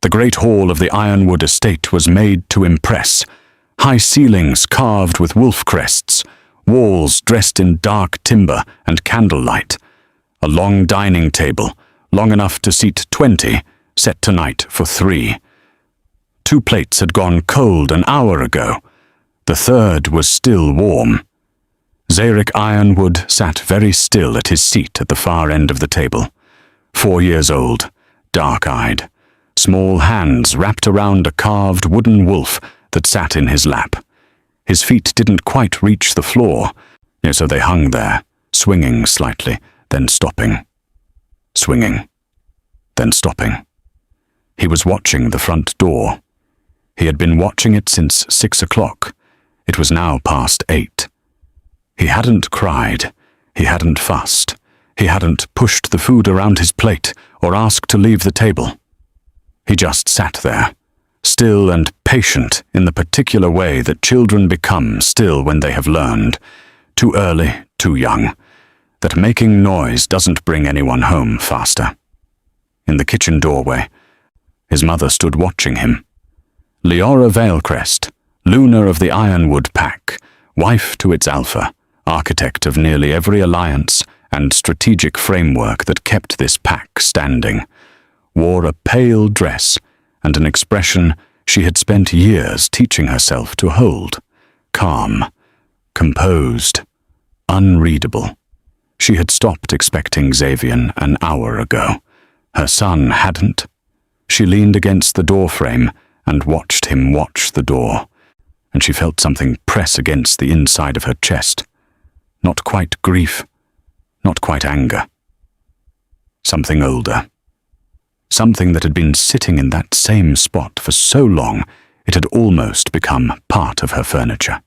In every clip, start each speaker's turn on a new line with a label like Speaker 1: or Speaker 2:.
Speaker 1: The great hall of the Ironwood estate was made to impress. High ceilings carved with wolf crests, walls dressed in dark timber and candlelight. A long dining table, long enough to seat 20, set tonight for 3. 2 plates had gone cold an hour ago. The third was still warm. Zeric Ironwood sat very still at his seat at the far end of the table. 4 years old, dark-eyed, small hands wrapped around a carved wooden wolf that sat in his lap. His feet didn't quite reach the floor, so they hung there, swinging slightly, then stopping. Swinging, then stopping. He was watching the front door. He had been watching it since 6 o'clock. It was now past 8. He hadn't cried. He hadn't fussed. He hadn't pushed the food around his plate or asked to leave the table. He just sat there, still and patient in the particular way that children become still when they have learned, too early, too young, that making noise doesn't bring anyone home faster. In the kitchen doorway, his mother stood watching him. Leora Veilcrest, Lunar of the Ironwood Pack, wife to its alpha, architect of nearly every alliance and strategic framework that kept this pack standing, wore a pale dress and an expression she had spent years teaching herself to hold, calm, composed, unreadable. She had stopped expecting Xavian an hour ago. Her son hadn't. She leaned against the doorframe and watched him watch the door, and she felt something press against the inside of her chest. Not quite grief, not quite anger. Something older. Something that had been sitting in that same spot for so long it had almost become part of her furniture.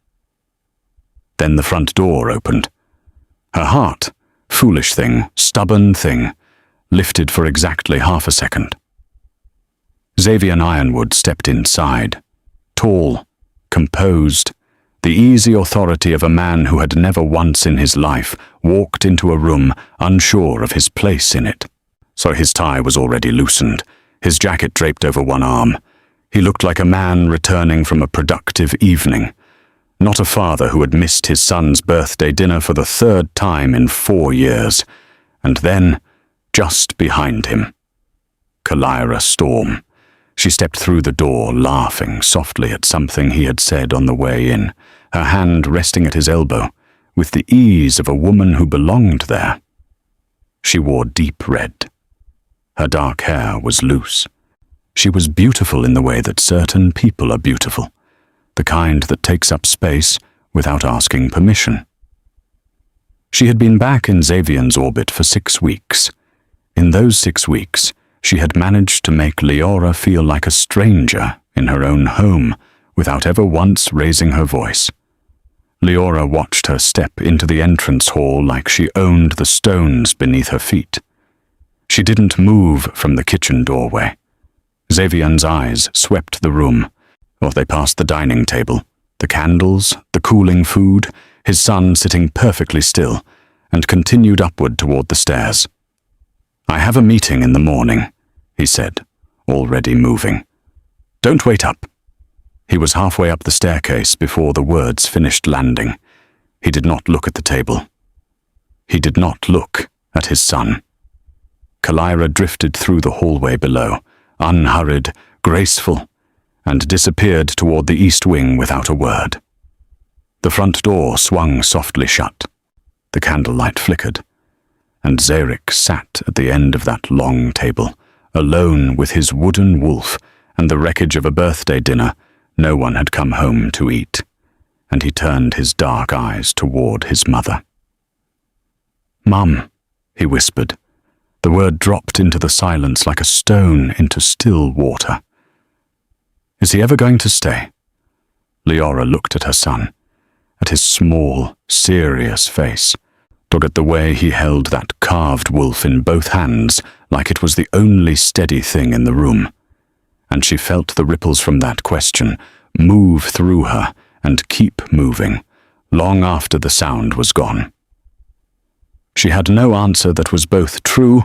Speaker 1: Then the front door opened. Her heart, foolish thing, stubborn thing, lifted for exactly half a second. Xavian Ironwood stepped inside, tall, composed, the easy authority of a man who had never once in his life walked into a room unsure of his place in it. So his tie was already loosened, his jacket draped over one arm. He looked like a man returning from a productive evening, not a father who had missed his son's birthday dinner for the 3rd time in 4 years. And then, just behind him, Kalira Storm. She stepped through the door, laughing softly at something he had said on the way in, her hand resting at his elbow, with the ease of a woman who belonged there. She wore deep red. Her dark hair was loose. She was beautiful in the way that certain people are beautiful, the kind that takes up space without asking permission. She had been back in Xavian's orbit for 6 weeks. In those 6 weeks, she had managed to make Leora feel like a stranger in her own home without ever once raising her voice. Leora watched her step into the entrance hall like she owned the stones beneath her feet. She didn't move from the kitchen doorway. Xavian's eyes swept the room, or they passed the dining table, the candles, the cooling food, his son sitting perfectly still, and continued upward toward the stairs. "I have a meeting in the morning," he said, already moving. "Don't wait up." He was halfway up the staircase before the words finished landing. He did not look at the table. He did not look at his son. Kalira drifted through the hallway below, unhurried, graceful, and disappeared toward the east wing without a word. The front door swung softly shut. The candlelight flickered, and Zeric sat at the end of that long table, alone with his wooden wolf and the wreckage of a birthday dinner no one had come home to eat, and he turned his dark eyes toward his mother. "Mum," he whispered. The word dropped into the silence like a stone into still water. "Is he ever going to stay?" Leora looked at her son, at his small, serious face, looked at the way he held that carved wolf in both hands like it was the only steady thing in the room, and she felt the ripples from that question move through her and keep moving, long after the sound was gone. She had no answer that was both true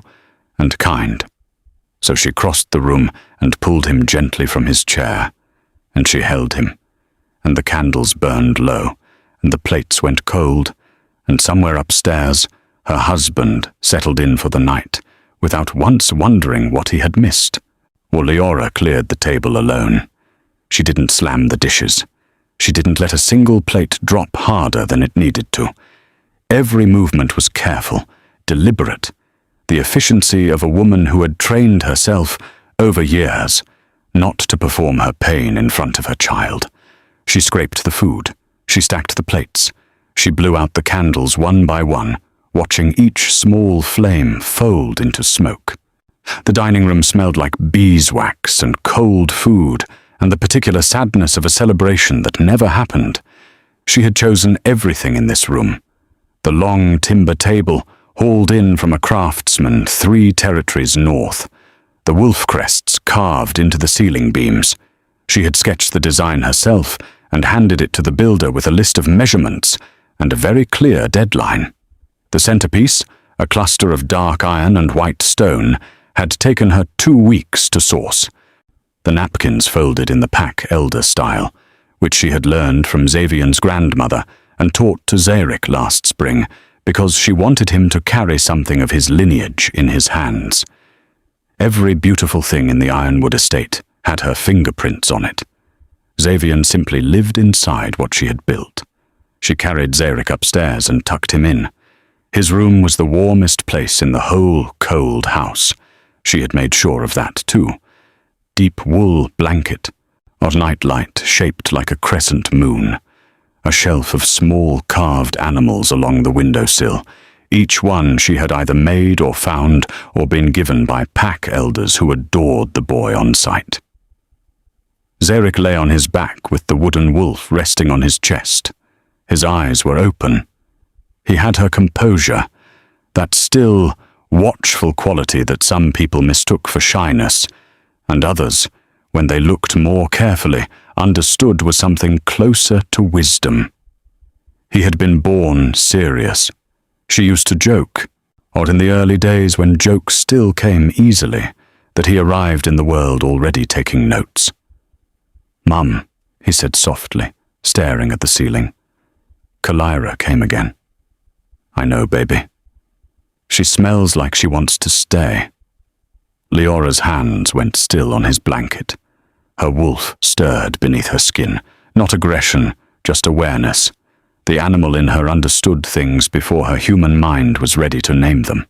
Speaker 1: and kind. So she crossed the room and pulled him gently from his chair, and she held him, and the candles burned low, and the plates went cold, and somewhere upstairs her husband settled in for the night, without once wondering what he had missed. Or Leora cleared the table alone. She didn't slam the dishes. She didn't let a single plate drop harder than it needed to. Every movement was careful, deliberate, the efficiency of a woman who had trained herself over years not to perform her pain in front of her child. She scraped the food. She stacked the plates. She blew out the candles one by one, watching each small flame fold into smoke. The dining room smelled like beeswax and cold food, and the particular sadness of a celebration that never happened. She had chosen everything in this room. The long timber table, hauled in from a craftsman 3 territories north. The wolf crests carved into the ceiling beams. She had sketched the design herself and handed it to the builder with a list of measurements and a very clear deadline. The centerpiece, a cluster of dark iron and white stone, had taken her 2 weeks to source. The napkins folded in the pack elder style, which she had learned from Xavier's grandmother and taught to Zeric last spring, because she wanted him to carry something of his lineage in his hands. Every beautiful thing in the Ironwood estate had her fingerprints on it. Xavier simply lived inside what she had built. She carried Zeric upstairs and tucked him in. His room was the warmest place in the whole cold house. She had made sure of that too. Deep wool blanket, a nightlight shaped like a crescent moon, a shelf of small carved animals along the windowsill, each one she had either made or found or been given by pack elders who adored the boy on sight. Zeric lay on his back with the wooden wolf resting on his chest. His eyes were open. He had her composure, that still, watchful quality that some people mistook for shyness, and others, when they looked more carefully, understood was something closer to wisdom. He had been born serious. She used to joke, or in the early days when jokes still came easily, that he arrived in the world already taking notes. "Mum," he said softly, staring at the ceiling. Kalira came again. "I know, baby. She smells like she wants to stay." Leora's hands went still on his blanket. Her wolf stirred beneath her skin, not aggression, just awareness. The animal in her understood things before her human mind was ready to name them.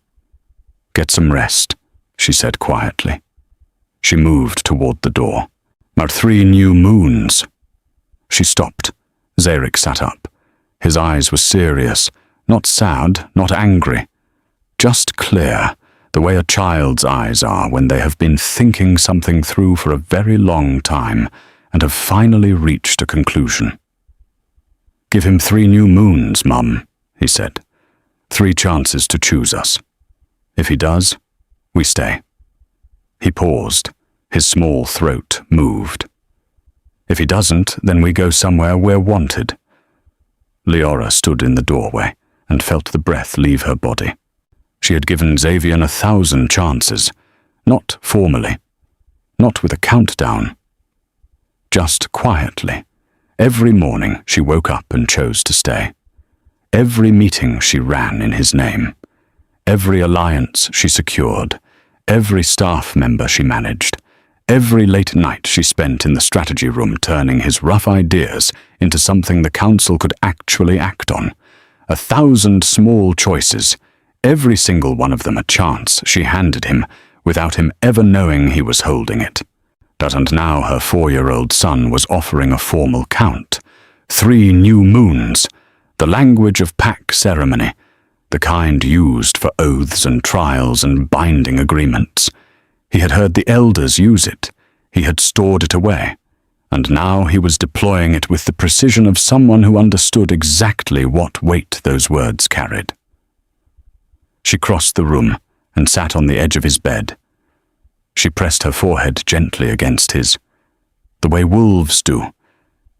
Speaker 1: "Get some rest," she said quietly. She moved toward the door. "Our 3 new moons." She stopped. Zeric sat up. His eyes were serious, not sad, not angry, just clear, the way a child's eyes are when they have been thinking something through for a very long time and have finally reached a conclusion. "Give him 3 new moons, Mum," he said. 3 chances to choose us. If he does, we stay. He paused. His small throat moved. If he doesn't, then we go somewhere we're wanted. Leora stood in the doorway and felt the breath leave her body. She had given Xavier 1,000 chances, not formally, not with a countdown. Just quietly. Every morning she woke up and chose to stay. Every meeting she ran in his name. Every alliance she secured. Every staff member she managed. Every late night she spent in the strategy room turning his rough ideas into something the council could actually act on. 1,000 small choices, every single one of them a chance she handed him without him ever knowing he was holding it. And now her 4-year-old son was offering a formal count. 3 new moons, the language of pack ceremony, the kind used for oaths and trials and binding agreements. He had heard the elders use it. He had stored it away. And now he was deploying it with the precision of someone who understood exactly what weight those words carried. She crossed the room and sat on the edge of his bed. She pressed her forehead gently against his, the way wolves do,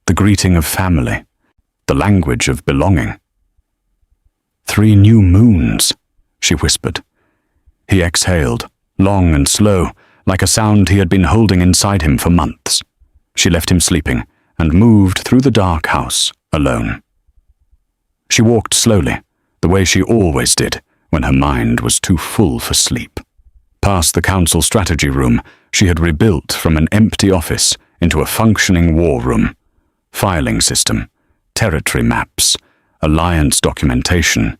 Speaker 1: the greeting of family, the language of belonging. 3 new moons, she whispered. He exhaled, long and slow, like a sound he had been holding inside him for months. She left him sleeping and moved through the dark house alone. She walked slowly, the way she always did when her mind was too full for sleep. Past the council strategy room, she had rebuilt from an empty office into a functioning war room. Filing system, territory maps, alliance documentation,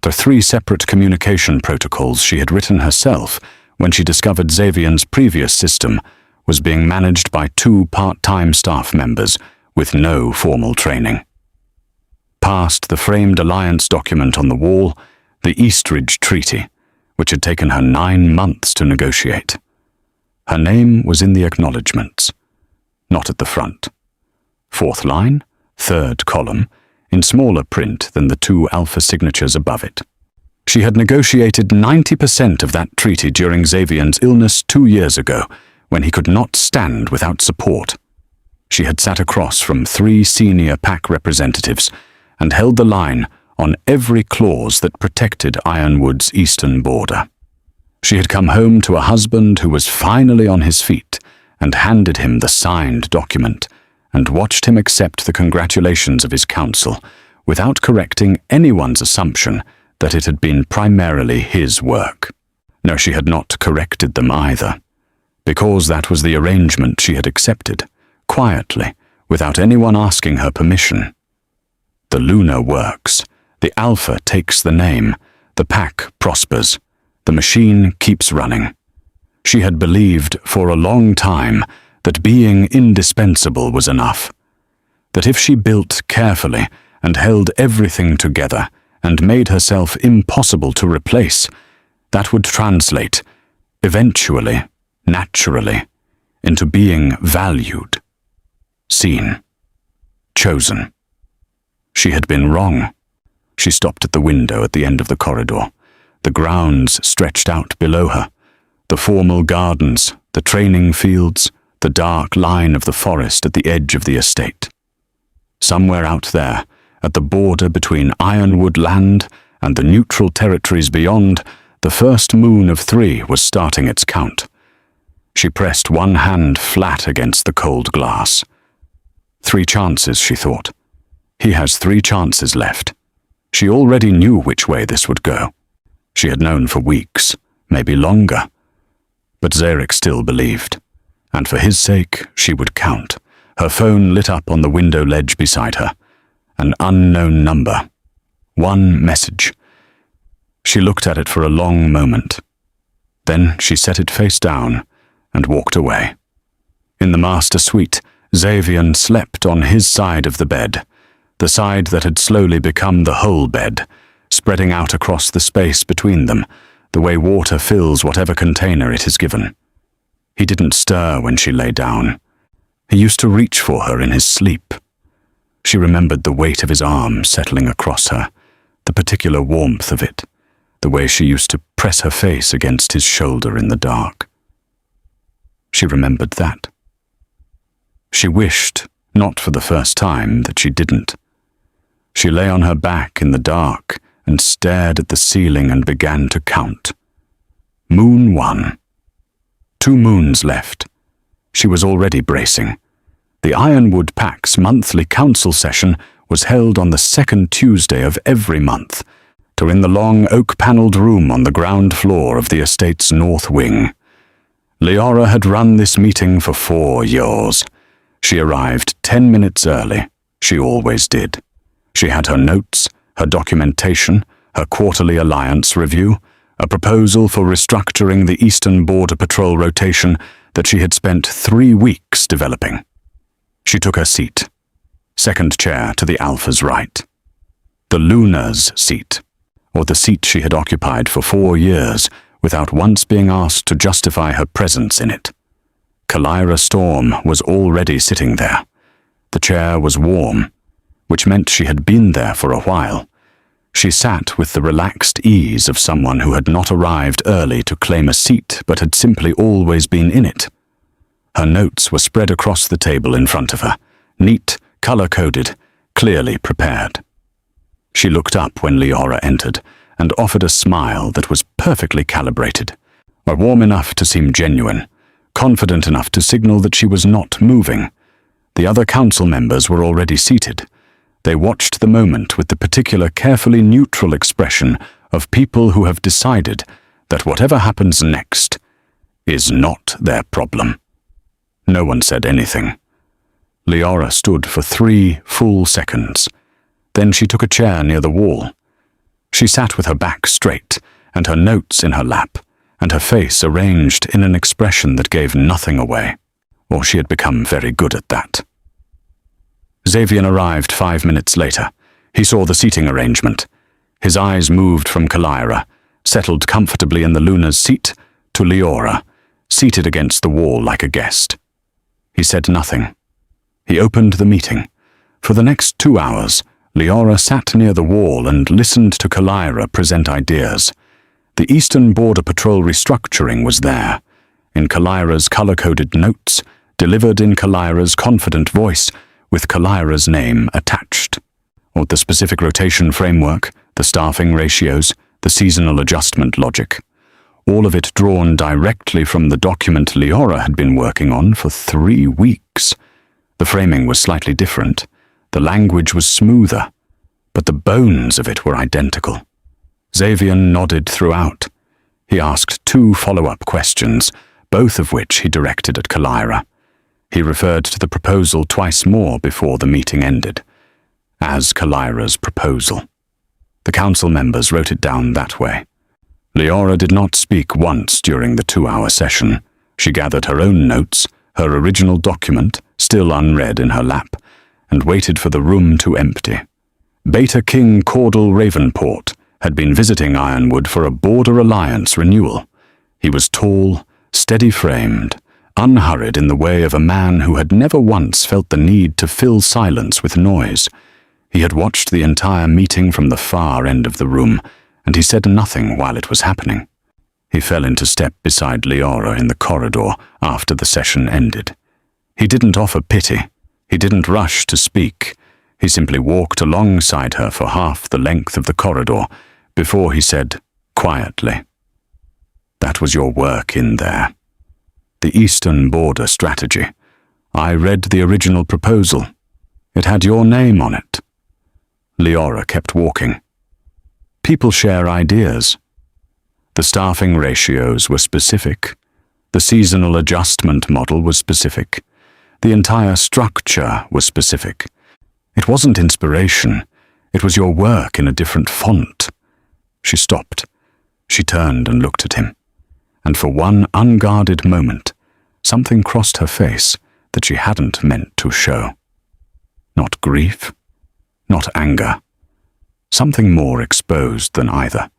Speaker 1: the 3 separate communication protocols she had written herself when she discovered Xavier's previous system was being managed by 2 part-time staff members with no formal training. Past the framed alliance document on the wall, the Eastridge Treaty, which had taken her 9 months to negotiate. Her name was in the acknowledgements, not at the front. 4th line, 3rd column, in smaller print than the 2 alpha signatures above it. She had negotiated 90% of that treaty during Xavier's illness 2 years ago, when he could not stand without support. She had sat across from 3 senior pact representatives and held the line on every clause that protected Ironwood's eastern border. She had come home to a husband who was finally on his feet and handed him the signed document and watched him accept the congratulations of his council without correcting anyone's assumption that it had been primarily his work. No, she had not corrected them either, because that was the arrangement she had accepted, quietly, without anyone asking her permission. The Lunar works. The Alpha takes the name. The pack prospers. The machine keeps running. She had believed for a long time that being indispensable was enough. That if she built carefully and held everything together and made herself impossible to replace, that would translate, eventually, naturally, into being valued, seen, chosen. She had been wrong. She stopped at the window at the end of the corridor. The grounds stretched out below her. The formal gardens, the training fields, the dark line of the forest at the edge of the estate. Somewhere out there, at the border between Ironwood land and the neutral territories beyond, the first moon of 3 was starting its count. She pressed one hand flat against the cold glass. 3 chances, she thought. He has 3 chances left. She already knew which way this would go. She had known for weeks, maybe longer. But Zeric still believed, and for his sake she would count. Her phone lit up on the window ledge beside her. An unknown number. 1 message. She looked at it for a long moment. Then she set it face down and walked away. In the master suite, Xavier slept on his side of the bed, the side that had slowly become the whole bed, spreading out across the space between them, the way water fills whatever container it is given. He didn't stir when she lay down. He used to reach for her in his sleep. She remembered the weight of his arm settling across her, the particular warmth of it, the way she used to press her face against his shoulder in the dark. She remembered that. She wished, not for the first time, that she didn't. She lay on her back in the dark and stared at the ceiling and began to count. Moon 1. 2 moons left. She was already bracing. The Ironwood Pact's monthly council session was held on the 2nd Tuesday of every month, in the long oak-panelled room on the ground floor of the estate's north wing. Leora had run this meeting for 4 years. She arrived 10 minutes early. She always did. She had her notes, her documentation, her quarterly alliance review, a proposal for restructuring the Eastern Border Patrol rotation that she had spent 3 weeks developing. She took her seat, second chair to the Alpha's right. The Lunar's seat, or the seat she had occupied for 4 years without once being asked to justify her presence in it. Kalira Storm was already sitting there. The chair was warm, which meant she had been there for a while. She sat with the relaxed ease of someone who had not arrived early to claim a seat but had simply always been in it. Her notes were spread across the table in front of her, neat, color-coded, clearly prepared. She looked up when Leora entered and offered a smile that was perfectly calibrated, warm enough to seem genuine, confident enough to signal that she was not moving. The other council members were already seated. They watched the moment with the particular carefully neutral expression of people who have decided that whatever happens next is not their problem. No one said anything. Leora stood for 3 full seconds. Then she took a chair near the wall. She sat with her back straight and her notes in her lap, and her face arranged in an expression that gave nothing away, or she had become very good at that. Xavier arrived 5 minutes later. He saw the seating arrangement. His eyes moved from Kalira, settled comfortably in the Luna's seat, to Leora, seated against the wall like a guest. He said nothing. He opened the meeting. For the next 2 hours, Leora sat near the wall and listened to Kalira present ideas. The Eastern Border Patrol restructuring was there, in Kalira's color-coded notes, delivered in Kalira's confident voice, with Kalira's name attached. Or the specific rotation framework, the staffing ratios, the seasonal adjustment logic. All of it drawn directly from the document Leora had been working on for 3 weeks. The framing was slightly different. The language was smoother, but the bones of it were identical. Xavier nodded throughout. He asked 2 follow-up questions, both of which he directed at Kalira. He referred to the proposal twice more before the meeting ended, as Kalira's proposal. The council members wrote it down that way. Leora did not speak once during the 2-hour session. She gathered her own notes, her original document, still unread in her lap, and waited for the room to empty. Beta King Caudal Ravenport had been visiting Ironwood for a border alliance renewal. He was tall, steady-framed, unhurried in the way of a man who had never once felt the need to fill silence with noise. He had watched the entire meeting from the far end of the room, and he said nothing while it was happening. He fell into step beside Leora in the corridor after the session ended. He didn't offer pity. He didn't rush to speak. He simply walked alongside her for half the length of the corridor before he said, quietly, "That was your work in there. The Eastern Border Strategy. I read the original proposal. It had your name on it." Leora kept walking. People share ideas. The staffing ratios were specific. The seasonal adjustment model was specific. The entire structure was specific. It wasn't inspiration. It was your work in a different font. She stopped. She turned and looked at him. And for one unguarded moment, something crossed her face that she hadn't meant to show. Not grief, not anger. Something more exposed than either.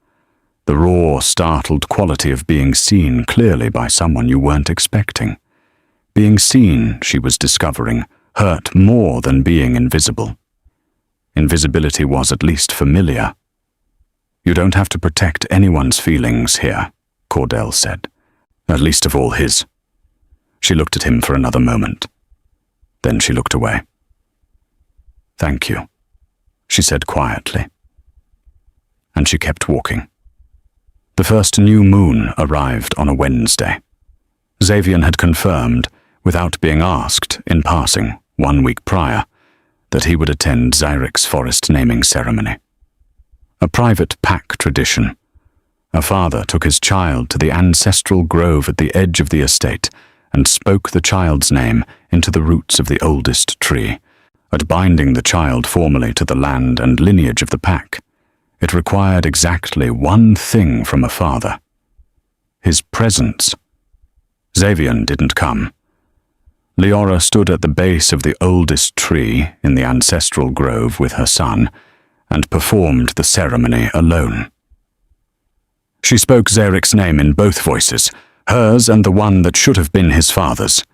Speaker 1: The raw, startled quality of being seen clearly by someone you weren't expecting. Being seen, she was discovering, hurt more than being invisible. Invisibility was at least familiar. "You don't have to protect anyone's feelings here," Cordell said. "At least of all his." She looked at him for another moment. Then she looked away. "Thank you," she said quietly. And she kept walking. The first new moon arrived on a Wednesday. Xavier had confirmed, without being asked, in passing, 1 week prior, that he would attend Zeric's forest naming ceremony. A private pact tradition. A father took his child to the ancestral grove at the edge of the estate and spoke the child's name into the roots of the oldest tree, at binding the child formally to the land and lineage of the pack. It required exactly one thing from a father: his presence. Xavier didn't come. Leora stood at the base of the oldest tree in the ancestral grove with her son, and performed the ceremony alone. She spoke Zeric's name in both voices, hers and the one that should have been his father's.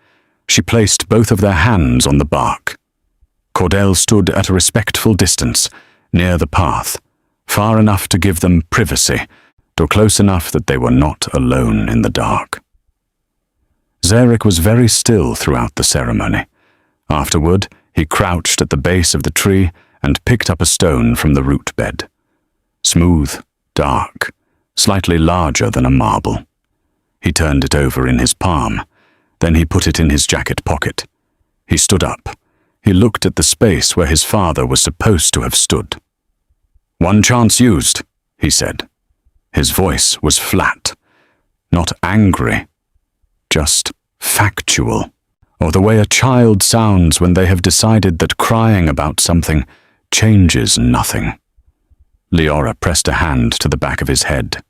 Speaker 1: She placed both of their hands on the bark. Cordell stood at a respectful distance, near the path, far enough to give them privacy, though close enough that they were not alone in the dark. Zeric was very still throughout the ceremony. Afterward, he crouched at the base of the tree and picked up a stone from the root bed. Smooth, dark, slightly larger than a marble. He turned it over in his palm, Then he put it in his jacket pocket. He stood up. He looked at the space where his father was supposed to have stood. "One chance used," he said. His voice was flat, not angry, just factual, or the way a child sounds when they have decided that crying about something changes nothing. Leora pressed a hand to the back of his head.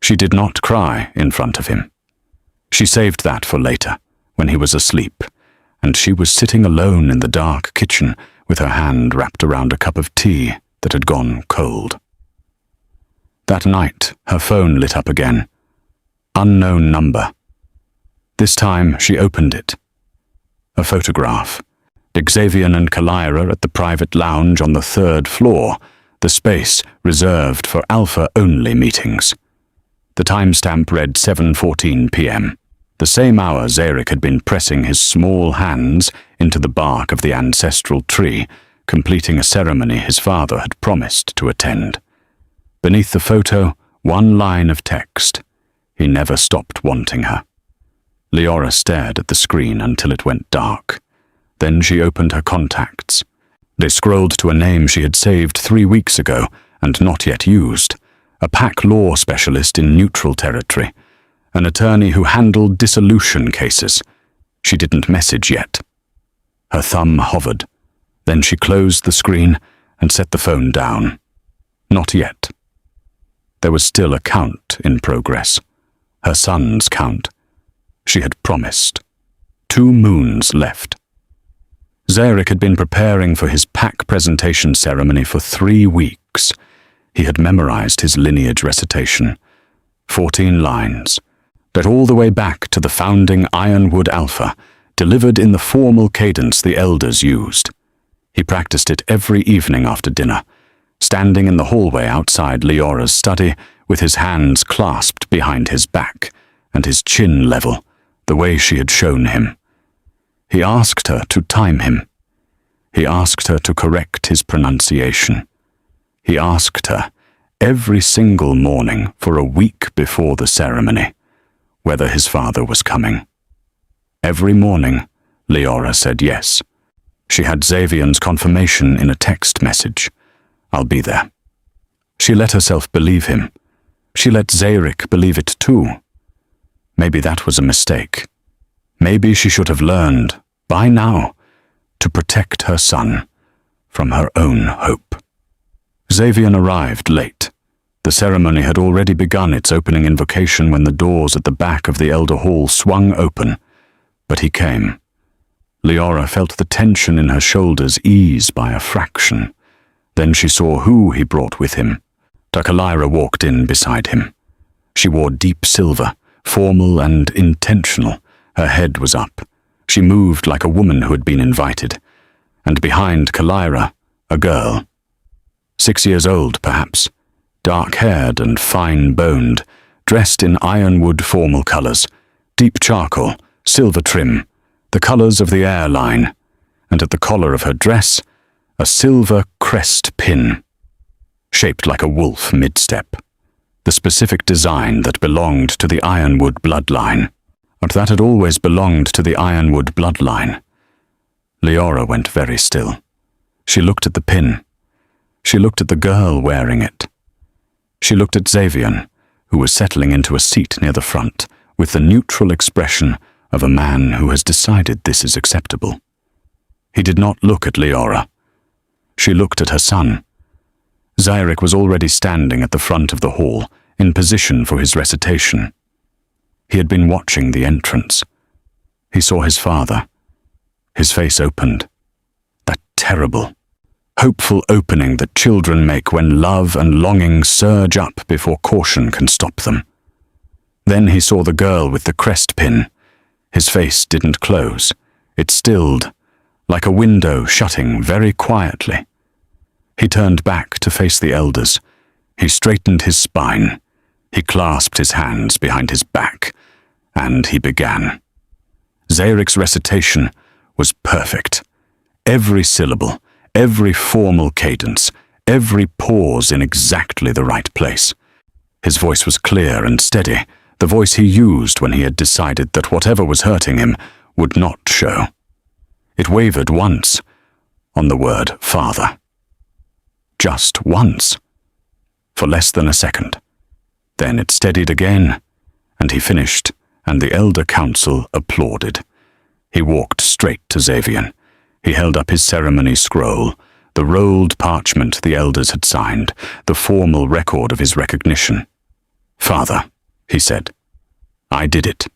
Speaker 1: She did not cry in front of him. She saved that for later, when he was asleep, and she was sitting alone in the dark kitchen with her hand wrapped around a cup of tea that had gone cold. That night, her phone lit up again. Unknown number. This time, she opened it. A photograph. Xavier and Kalira at the private lounge on the 3rd floor, the space reserved for Alpha-only meetings. The timestamp read 7:14 p.m., the same hour Zeric had been pressing his small hands into the bark of the ancestral tree, completing a ceremony his father had promised to attend. Beneath the photo, one line of text. He never stopped wanting her. Leora stared at the screen until it went dark. Then she opened her contacts. They scrolled to a name she had saved 3 weeks ago and not yet used, a pact law specialist in neutral territory, an attorney who handled dissolution cases. She didn't message yet. Her thumb hovered. Then she closed the screen and set the phone down. Not yet. There was still a count in progress. Her son's count. She had promised. 2 moons left. Zeric had been preparing for his pact presentation ceremony for 3 weeks. He had memorized his lineage recitation. 14 lines. But all the way back to the founding Ironwood Alpha, delivered in the formal cadence the elders used. He practiced it every evening after dinner, standing in the hallway outside Leora's study with his hands clasped behind his back and his chin level, the way she had shown him. He asked her to time him. He asked her to correct his pronunciation. He asked her, every single morning for a week before the ceremony, whether his father was coming. Every morning, Leora said yes. She had Xavier's confirmation in a text message. "I'll be there." She let herself believe him. She let Zeric believe it too. Maybe that was a mistake. Maybe she should have learned, by now, to protect her son from her own hope. Xavier arrived late. The ceremony had already begun its opening invocation when the doors at the back of the Elder Hall swung open. But he came. Leora felt the tension in her shoulders ease by a fraction. Then she saw who he brought with him. Kalira walked in beside him. She wore deep silver, formal and intentional. Her head was up. She moved like a woman who had been invited. And behind Kalira, a girl. 6 years old, perhaps. Dark-haired and fine-boned, dressed in ironwood formal colors, deep charcoal, silver trim, the colors of the airline, and at the collar of her dress, a silver crest pin, shaped like a wolf mid-step, the specific design that belonged to the Ironwood bloodline, but that had always belonged to the Ironwood bloodline. Leora went very still. She looked at the pin. She looked at the girl wearing it. She looked at Xavier, who was settling into a seat near the front, with the neutral expression of a man who has decided this is acceptable. He did not look at Leora. She looked at her son. Zeric was already standing at the front of the hall, in position for his recitation. He had been watching the entrance. He saw his father. His face opened. That terrible, hopeful opening that children make when love and longing surge up before caution can stop them. Then he saw the girl with the crest pin. His face didn't close. It stilled, like a window shutting very quietly. He turned back to face the elders. He straightened his spine. He clasped his hands behind his back, and he began. Zeric's recitation was perfect. Every syllable, every formal cadence, every pause in exactly the right place. His voice was clear and steady, the voice he used when he had decided that whatever was hurting him would not show. It wavered once on the word father. Just once, for less than a second. Then it steadied again, and he finished, and the elder council applauded. He walked straight to Xavier. He held up his ceremony scroll, the rolled parchment the elders had signed, the formal record of his recognition. "Father," he said, "I did it."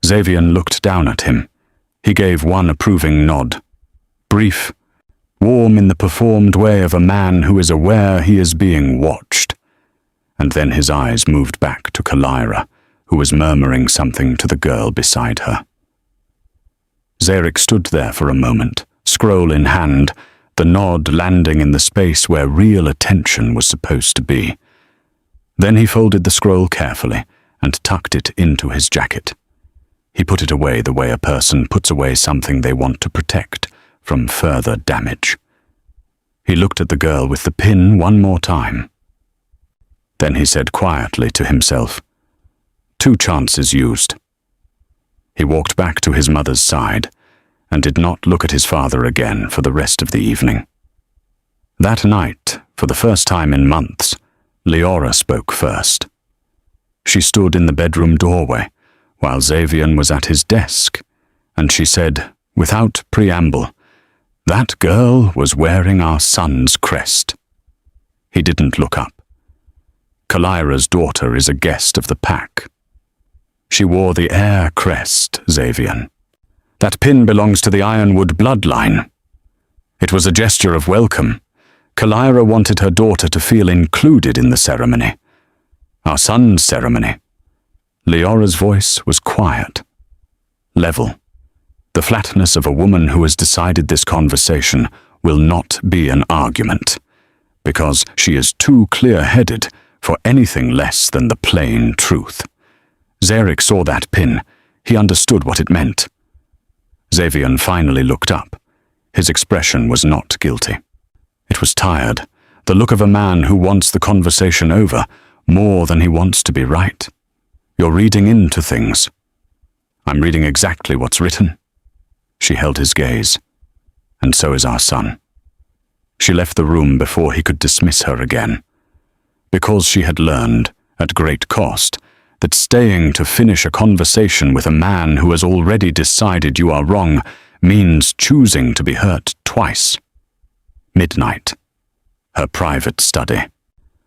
Speaker 1: Xavier looked down at him. He gave one approving nod. Brief, warm in the performed way of a man who is aware he is being watched. And then his eyes moved back to Leora, who was murmuring something to the girl beside her. Zeric stood there for a moment, scroll in hand, the nod landing in the space where real attention was supposed to be. Then he folded the scroll carefully and tucked it into his jacket. He put it away the way a person puts away something they want to protect from further damage. He looked at the girl with the pin one more time. Then he said quietly to himself, "2 chances used." He walked back to his mother's side and did not look at his father again for the rest of the evening. That night, for the first time in months, Leora spoke first. She stood in the bedroom doorway while Xavier was at his desk, and she said, without preamble, "That girl was wearing our son's crest." He didn't look up. Leora's daughter is a guest of the pact. She wore the heir crest, Xavier. That pin belongs to the Ironwood bloodline. It was a gesture of welcome. Leora wanted her daughter to feel included in the ceremony. Our son's ceremony. Leora's voice was quiet, level. The flatness of a woman who has decided this conversation will not be an argument, because she is too clear-headed for anything less than the plain truth. Zeric saw that pin. He understood what it meant. Xavier finally looked up. His expression was not guilty. It was tired, the look of a man who wants the conversation over more than he wants to be right. "You're reading into things." "I'm reading exactly what's written." She held his gaze. "And so is our son." She left the room before he could dismiss her again. Because she had learned, at great cost, that staying to finish a conversation with a man who has already decided you are wrong means choosing to be hurt twice. Midnight. Her private study.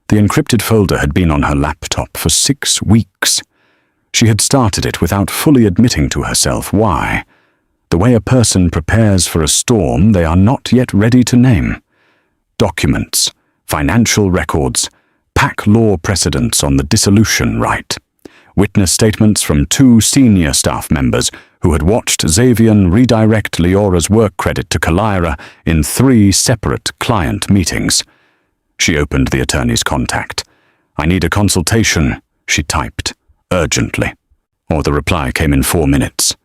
Speaker 1: The encrypted folder had been on her laptop for 6 weeks. She had started it without fully admitting to herself why. The way a person prepares for a storm they are not yet ready to name. Documents, financial records, pact law precedents on the dissolution right. Witness statements from 2 senior staff members who had watched Xavier redirect Leora's work credit to Leora in 3 separate client meetings. She opened the attorney's contact. "I need a consultation," she typed, urgently. Or the reply came in 4 minutes.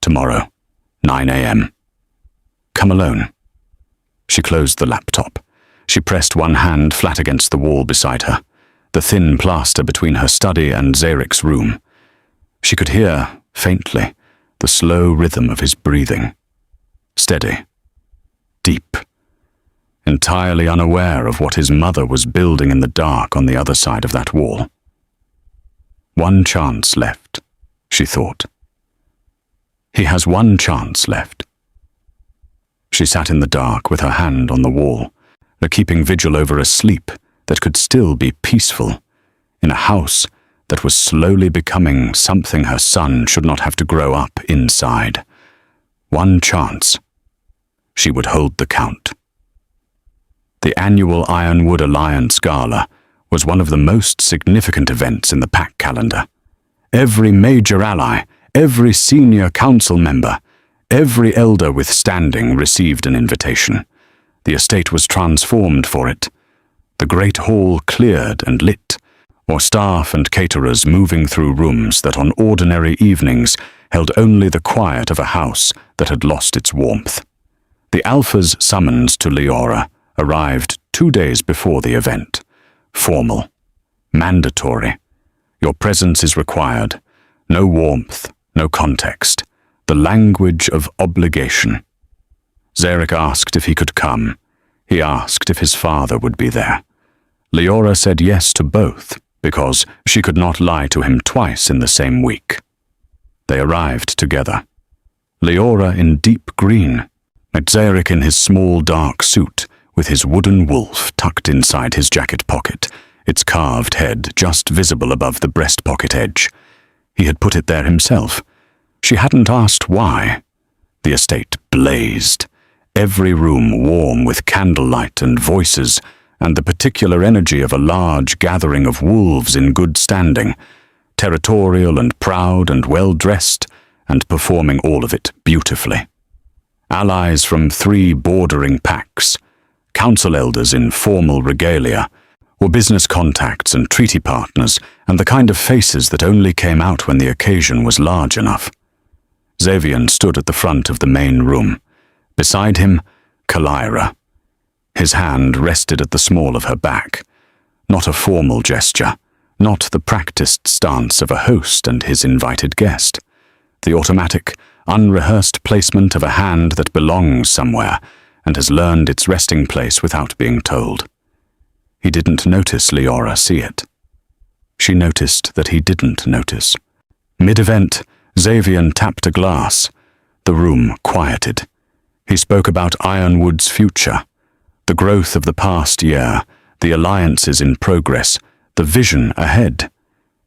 Speaker 1: "Tomorrow, 9 a.m. "Come alone." She closed the laptop. She pressed one hand flat against the wall beside her, the thin plaster between her study and Zeric's room. She could hear, faintly, the slow rhythm of his breathing. Steady. Deep. Entirely unaware of what his mother was building in the dark on the other side of that wall. "One chance left," she thought. "He has one chance left." She sat in the dark with her hand on the wall, keeping vigil over a sleep that could still be peaceful, in a house that was slowly becoming something her son should not have to grow up inside. One chance. She would hold the count. The annual Ironwood Alliance Gala was one of the most significant events in the pact calendar. Every major ally, every senior council member, every elder with standing received an invitation. The estate was transformed for it. The great hall cleared and lit, or staff and caterers moving through rooms that on ordinary evenings held only the quiet of a house that had lost its warmth. The Alpha's summons to Leora arrived 2 days before the event. Formal. Mandatory. Your presence is required. No warmth, no context. The language of obligation. Zeric asked if he could come. He asked if his father would be there. Leora said yes to both, because she could not lie to him twice in the same week. They arrived together. Leora in deep green, and Zeric in his small dark suit, with his wooden wolf tucked inside his jacket pocket, its carved head just visible above the breast pocket edge. He had put it there himself. She hadn't asked why. The estate blazed, every room warm with candlelight and voices, and the particular energy of a large gathering of wolves in good standing, territorial and proud and well-dressed, and performing all of it beautifully. Allies from 3 bordering pacts, council elders in formal regalia, or business contacts and treaty partners, and the kind of faces that only came out when the occasion was large enough. Xavian stood at the front of the main room. Beside him, Kalaira. His hand rested at the small of her back. Not a formal gesture, not the practiced stance of a host and his invited guest. The automatic, unrehearsed placement of a hand that belongs somewhere and has learned its resting place without being told. He didn't notice Leora see it. She noticed that he didn't notice. Mid-event, Xavian tapped a glass. The room quieted. He spoke about Ironwood's future, the growth of the past year, the alliances in progress, the vision ahead.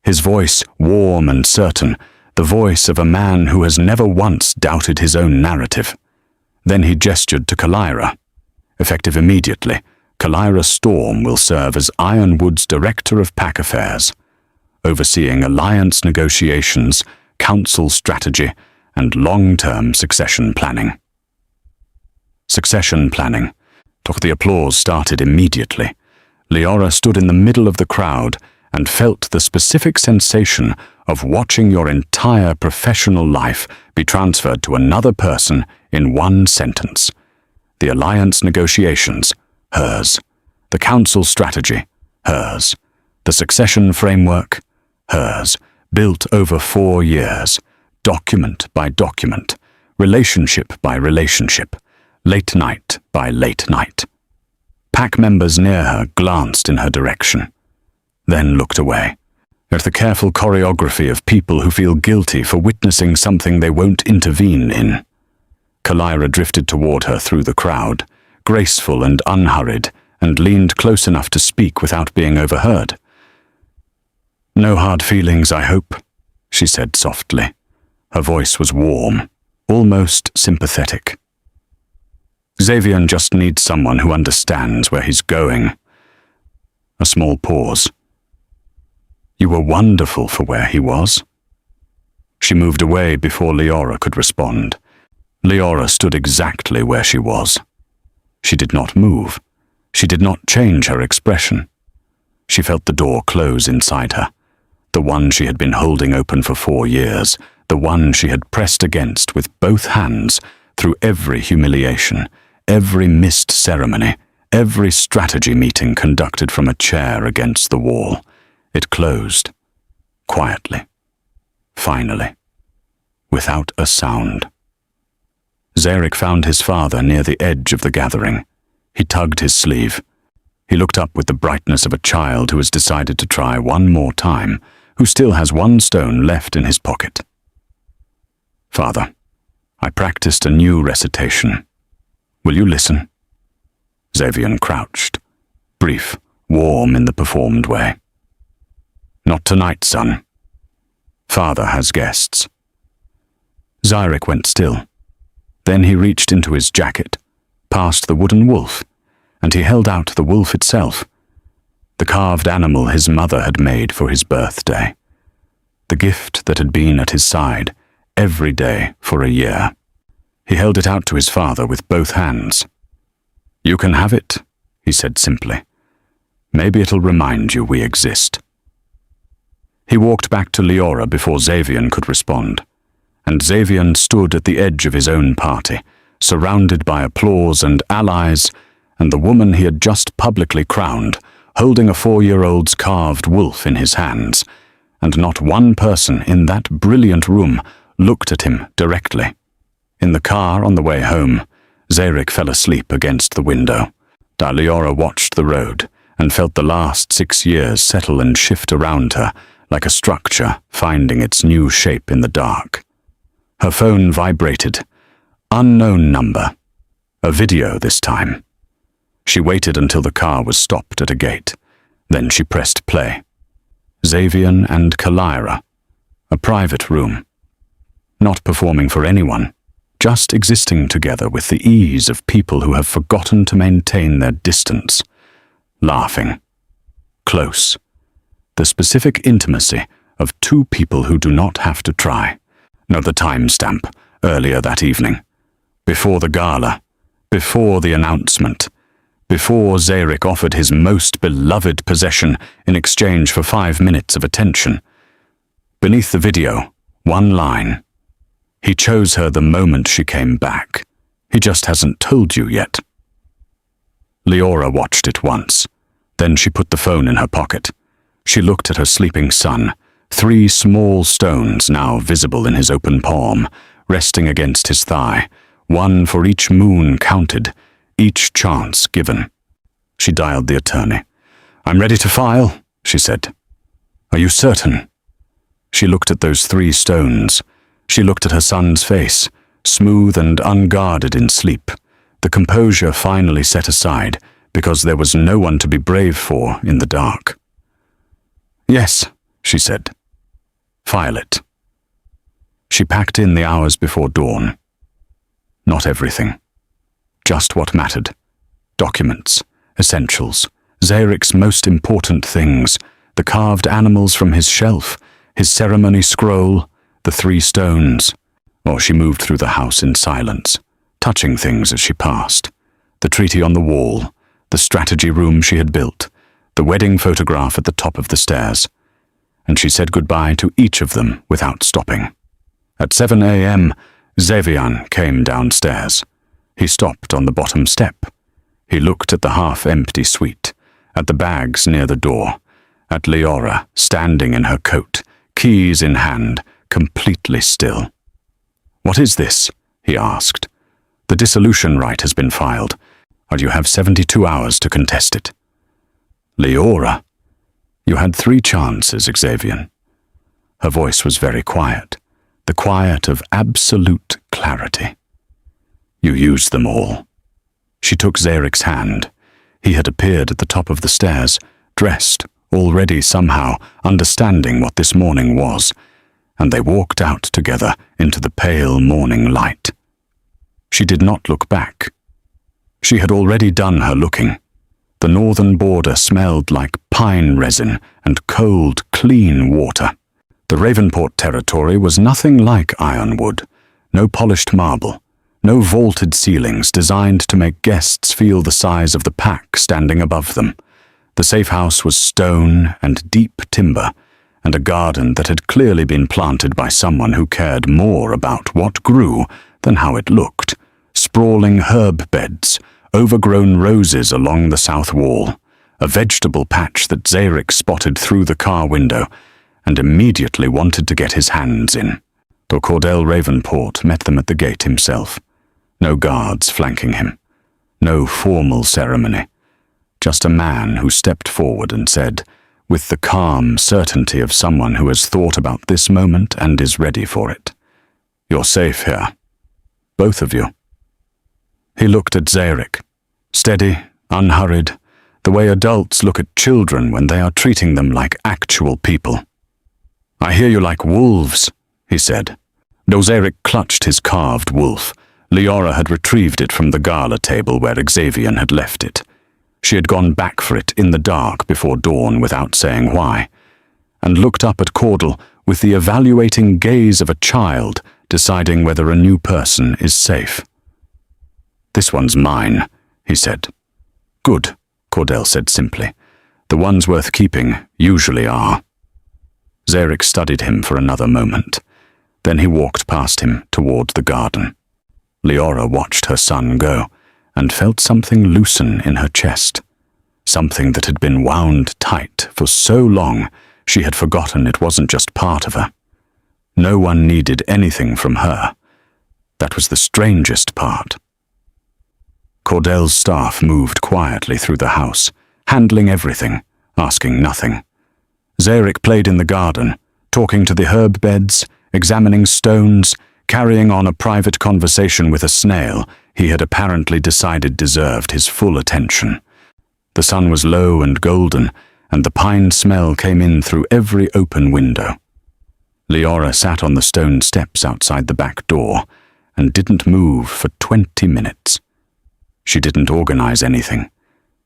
Speaker 1: His voice warm and certain, the voice of a man who has never once doubted his own narrative. Then he gestured to Kalaira. Effective immediately, Kalaira Storm will serve as Ironwood's Director of Pack Affairs, overseeing alliance negotiations, council strategy, and long-term succession planning. Succession planning. The applause started immediately. Leora stood in the middle of the crowd and felt the specific sensation of watching your entire professional life be transferred to another person in one sentence. The alliance negotiations, hers. The council strategy, hers. The succession framework, hers. Built over 4 years, document by document, relationship by relationship, late night by late night. Pack members near her glanced in her direction, then looked away, at the careful choreography of people who feel guilty for witnessing something they won't intervene in. Kalaira drifted toward her through the crowd, graceful and unhurried, and leaned close enough to speak without being overheard. "No hard feelings, I hope," she said softly. Her voice was warm, almost sympathetic. "Xavian just needs someone who understands where he's going." A small pause. "You were wonderful for where he was." She moved away before Leora could respond. Leora stood exactly where she was. She did not move. She did not change her expression. She felt the door close inside her, the one she had been holding open for 4 years, the one she had pressed against with both hands through every humiliation, every missed ceremony, every strategy meeting conducted from a chair against the wall. It closed, quietly, finally, without a sound. Zeric found his father near the edge of the gathering. He tugged his sleeve. He looked up with the brightness of a child who has decided to try one more time, who still has 1 stone left in his pocket. "Father, I practiced a new recitation. Will you listen?" Xavian crouched, brief, warm in the performed way. "Not tonight, son. Father has guests." Zeric went still. Then he reached into his jacket, past the wooden wolf, and he held out the wolf itself, the carved animal his mother had made for his birthday, the gift that had been at his side every day for a year. He held it out to his father with both hands. "You can have it," he said simply. "Maybe it'll remind you we exist." He walked back to Leora before Xavian could respond, and Xavian stood at the edge of his own party, surrounded by applause and allies, and the woman he had just publicly crowned, holding a 4-year-old's carved wolf in his hands, and not one person in that brilliant room looked at him directly. In the car on the way home, Zeric fell asleep against the window. Leora watched the road and felt the last 6 years settle and shift around her like a structure finding its new shape in the dark. Her phone vibrated. Unknown number. A video this time. She waited until the car was stopped at a gate. Then she pressed play. Xavian and Kalira. A private room. Not performing for anyone, just existing together with the ease of people who have forgotten to maintain their distance. Laughing. Close. The specific intimacy of two people who do not have to try. No, the timestamp, earlier that evening. Before the gala. Before the announcement. Before Zeric offered his most beloved possession in exchange for 5 minutes of attention. Beneath the video, one line. He chose her the moment she came back. He just hasn't told you yet. Leora watched it once. Then she put the phone in her pocket. She looked at her sleeping son, 3 small stones now visible in his open palm, resting against his thigh, one for each moon counted, each chance given. She dialed the attorney. "I'm ready to file," she said. "Are you certain?" She looked at those 3 stones. She looked at her son's face, smooth and unguarded in sleep, the composure finally set aside because there was no one to be brave for in the dark. "Yes," she said. "File it." She packed in the hours before dawn. Not everything. Just what mattered. Documents, essentials, Zeric's most important things, the carved animals from his shelf, his ceremony scroll, the 3 stones. Or she moved through the house in silence, touching things as she passed. The treaty on the wall, the strategy room she had built, the wedding photograph at the top of the stairs. And she said goodbye to each of them without stopping. At 7 a.m., Xavian came downstairs. He stopped on the bottom step. He looked at the half-empty suite, at the bags near the door, at Leora standing in her coat, keys in hand, completely still. "What is this?" he asked. "The dissolution right has been filed, and you have 72 hours to contest it." "Leora, you had 3 chances, Xavian." Her voice was very quiet, the quiet of absolute clarity. "You used them all." She took Zeric's hand. He had appeared at the top of the stairs, dressed, already somehow understanding what this morning was, and they walked out together into the pale morning light. She did not look back. She had already done her looking. The northern border smelled like pine resin and cold, clean water. The Ravenport territory was nothing like Ironwood. No polished marble, no vaulted ceilings designed to make guests feel the size of the pack standing above them. The safe house was stone and deep timber, and a garden that had clearly been planted by someone who cared more about what grew than how it looked. Sprawling herb beds, overgrown roses along the south wall, a vegetable patch that Zeric spotted through the car window and immediately wanted to get his hands in. Though Cordell Ravenport met them at the gate himself. No guards flanking him. No formal ceremony. Just a man who stepped forward and said, with the calm certainty of someone who has thought about this moment and is ready for it, "You're safe here. Both of you." He looked at Zeric, steady, unhurried, the way adults look at children when they are treating them like actual people. "I hear you like wolves," he said. Though Zeric clutched his carved wolf, Leora had retrieved it from the gala table where Xavian had left it. She had gone back for it in the dark before dawn without saying why, and looked up at Cordell with the evaluating gaze of a child deciding whether a new person is safe. "This one's mine," he said. "Good," Cordell said simply. "The ones worth keeping usually are." Zeric studied him for another moment. Then he walked past him toward the garden. Leora watched her son go and felt something loosen in her chest. Something that had been wound tight for so long She had forgotten it wasn't just part of her. No one needed anything from her. That was the strangest part. Cordel's staff moved quietly through the house, handling everything, asking nothing. Zeric played in the garden, talking to the herb beds, examining stones, carrying on a private conversation with a snail he had apparently decided deserved his full attention. The sun was low and golden, and the pine smell came in through every open window. Leora sat on the stone steps outside the back door and didn't move for 20 minutes. She didn't organize anything.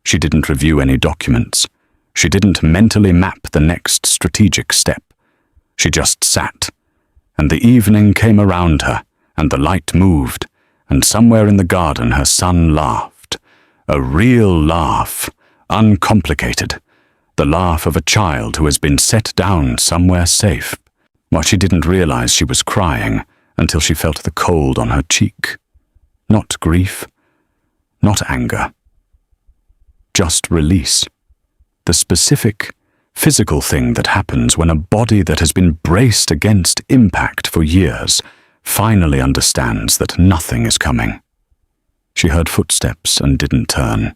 Speaker 1: She didn't review any documents. She didn't mentally map the next strategic step. She just sat, and the evening came around her, and the light moved, and somewhere in the garden her son laughed. A real laugh, uncomplicated. The laugh of a child who has been set down somewhere safe. But she didn't realize she was crying until she felt the cold on her cheek. Not grief, not anger. Just release. The specific, physical thing that happens when a body that has been braced against impact for years finally understands that nothing is coming. She heard footsteps and didn't turn.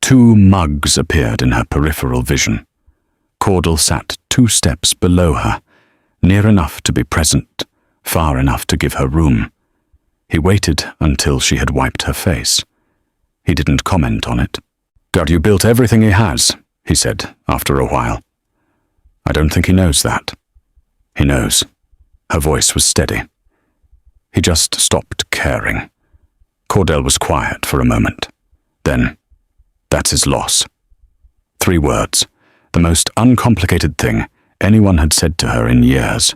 Speaker 1: 2 mugs appeared in her peripheral vision. Cordel sat 2 steps below her, near enough to be present, far enough to give her room. He waited until she had wiped her face. He didn't comment on it. "God, you built everything he has," he said after a while. "I don't think he knows that." "He knows." Her voice was steady. He just stopped caring. Cordel was quiet for a moment. Then, "That's his loss." 3 words, the most uncomplicated thing anyone had said to her in years.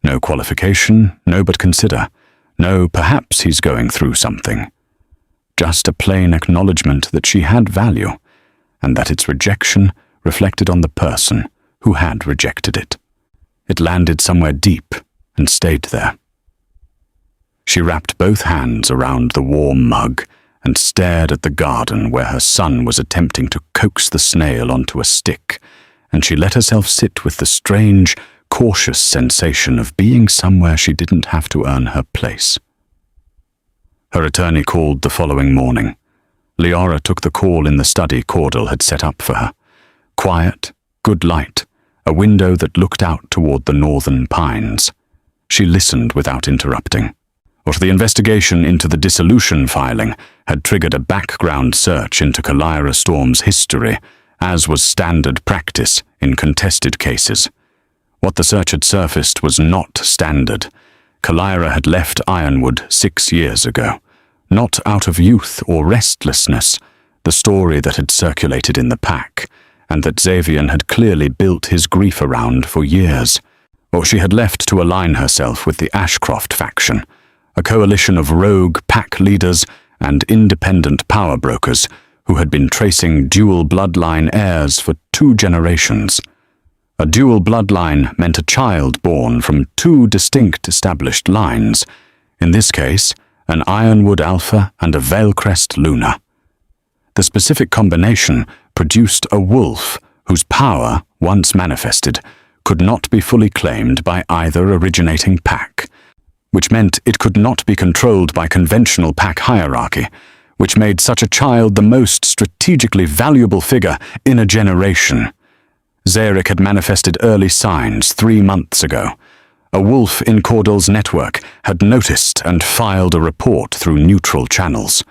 Speaker 1: No qualification, no but consider, no perhaps he's going through something. Just a plain acknowledgement that she had value, and that its rejection reflected on the person who had rejected it. It landed somewhere deep and stayed there. She wrapped both hands around the warm mug and stared at the garden where her son was attempting to coax the snail onto a stick, and she let herself sit with the strange, cautious sensation of being somewhere she didn't have to earn her place. Her attorney called the following morning. Leora took the call in the study Cordel had set up for her. Quiet, good light, a window that looked out toward the northern pines. She listened without interrupting. But the investigation into the dissolution filing had triggered a background search into Leora Storm's history, as was standard practice in contested cases. What the search had surfaced was not standard. Leora had left Ironwood 6 years ago, not out of youth or restlessness, the story that had circulated in the pack, and that Xavier had clearly built his grief around for years. Or she had left to align herself with the Ashcroft faction, a coalition of rogue pack leaders and independent power brokers who had been tracing dual bloodline heirs for 2 generations. A dual bloodline meant a child born from 2 distinct established lines, in this case, an Ironwood Alpha and a Veilcrest Luna. The specific combination produced a wolf whose power, once manifested, could not be fully claimed by either originating pack, which meant it could not be controlled by conventional pack hierarchy, which made such a child the most strategically valuable figure in a generation. Zeric had manifested early signs 3 months ago. A wolf in Cordel's network had noticed and filed a report through neutral channels.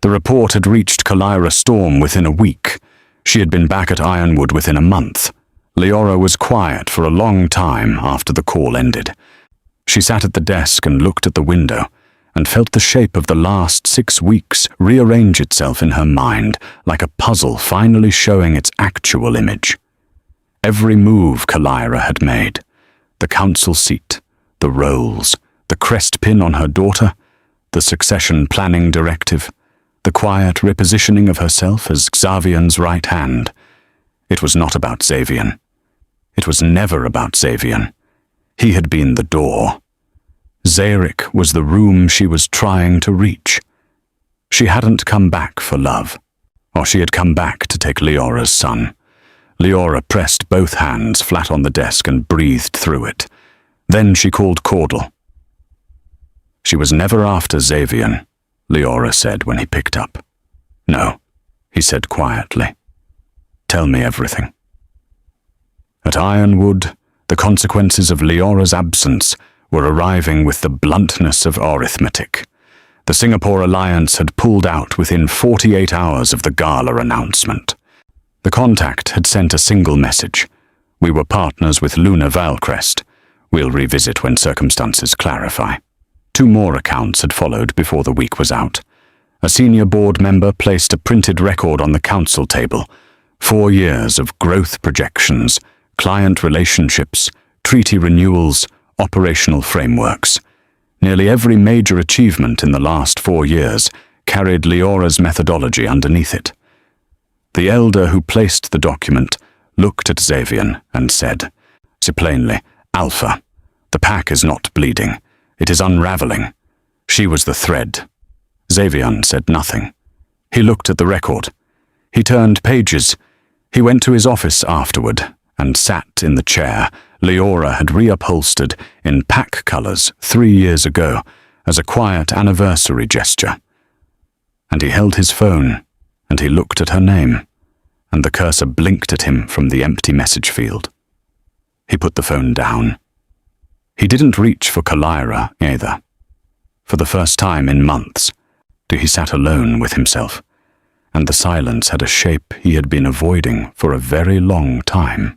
Speaker 1: The report had reached Leora Storm within a week. She had been back at Ironwood within a month. Leora was quiet for a long time after the call ended. She sat at the desk and looked at the window, and felt the shape of the last 6 weeks rearrange itself in her mind like a puzzle finally showing its actual image. Every move Leora had made, the council seat, the roles, the crest pin on her daughter, the succession planning directive, the quiet repositioning of herself as Xavier's right hand. It was not about Xavier. It was never about Xavier. He had been the door. Zeric was the room she was trying to reach. She hadn't come back for love, or she had come back to take Leora's son. Leora pressed both hands flat on the desk and breathed through it. Then she called Caudle. "She was never after Xavian," Leora said when he picked up. "No," he said quietly. "Tell me everything." At Ironwood, the consequences of Leora's absence were arriving with the bluntness of arithmetic. The Singapore Alliance had pulled out within 48 hours of the gala announcement. The contact had sent a single message. "We were partners with Luna Valcrest. We'll revisit when circumstances clarify." 2 more accounts had followed before the week was out. A senior board member placed a printed record on the council table. 4 years of growth projections, client relationships, treaty renewals, operational frameworks. Nearly every major achievement in the last 4 years carried Leora's methodology underneath it. The elder who placed the document looked at Xavian and said, plainly, "Alpha, the pack is not bleeding. It is unraveling. She was the thread." Xavian said nothing. He looked at the record. He turned pages. He went to his office afterward and sat in the chair Leora had reupholstered in pack colors 3 years ago as a quiet anniversary gesture. And he held his phone, and he looked at her name, and the cursor blinked at him from the empty message field. He put the phone down. He didn't reach for Kalira either. For the first time in months, he sat alone with himself, and the silence had a shape he had been avoiding for a very long time.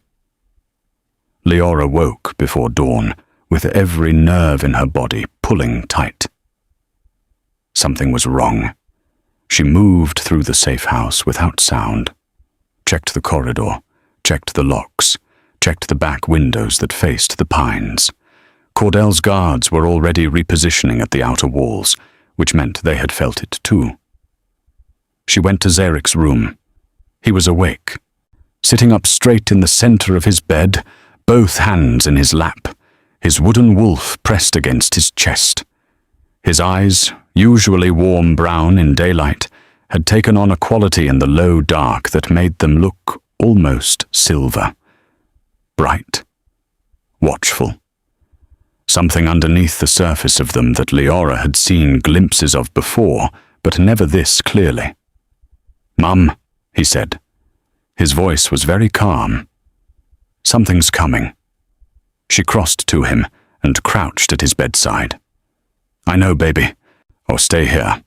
Speaker 1: Leora woke before dawn, with every nerve in her body pulling tight. Something was wrong. She moved through the safe house without sound, checked the corridor, checked the locks, checked the back windows that faced the pines. Cordell's guards were already repositioning at the outer walls, which meant they had felt it too. She went to Zeric's room. He was awake, sitting up straight in the center of his bed, both hands in his lap, his wooden wolf pressed against his chest. His eyes, usually warm brown in daylight, had taken on a quality in the low dark that made them look almost silver. Bright, watchful. Something underneath the surface of them that Leora had seen glimpses of before, but never this clearly. "Mum," he said. His voice was very calm. "Something's coming." She crossed to him and crouched at his bedside. "I know, baby. Or stay here."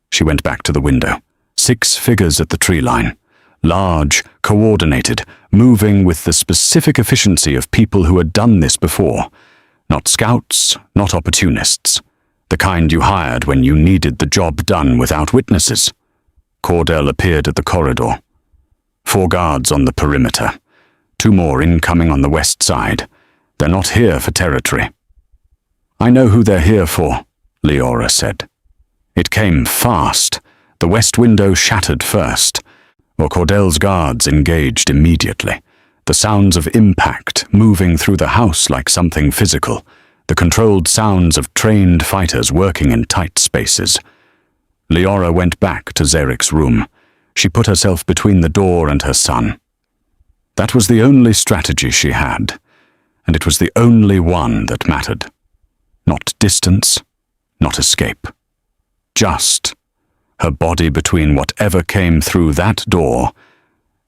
Speaker 1: She went back to the window. 6 figures at the tree line. Large, coordinated, moving with the specific efficiency of people who had done this before. Not scouts, not opportunists. The kind you hired when you needed the job done without witnesses. Cordell appeared at the corridor. 4 guards on the perimeter. 2 more incoming on the west side. They're not here for territory. "I know who they're here for," Leora said. It came fast. The west window shattered first, or Cordell's guards engaged immediately. The sounds of impact moving through the house like something physical, the controlled sounds of trained fighters working in tight spaces. Leora went back to Zeric's room. She put herself between the door and her son. That was the only strategy she had, and it was the only one that mattered. Not distance, not escape. Just her body between whatever came through that door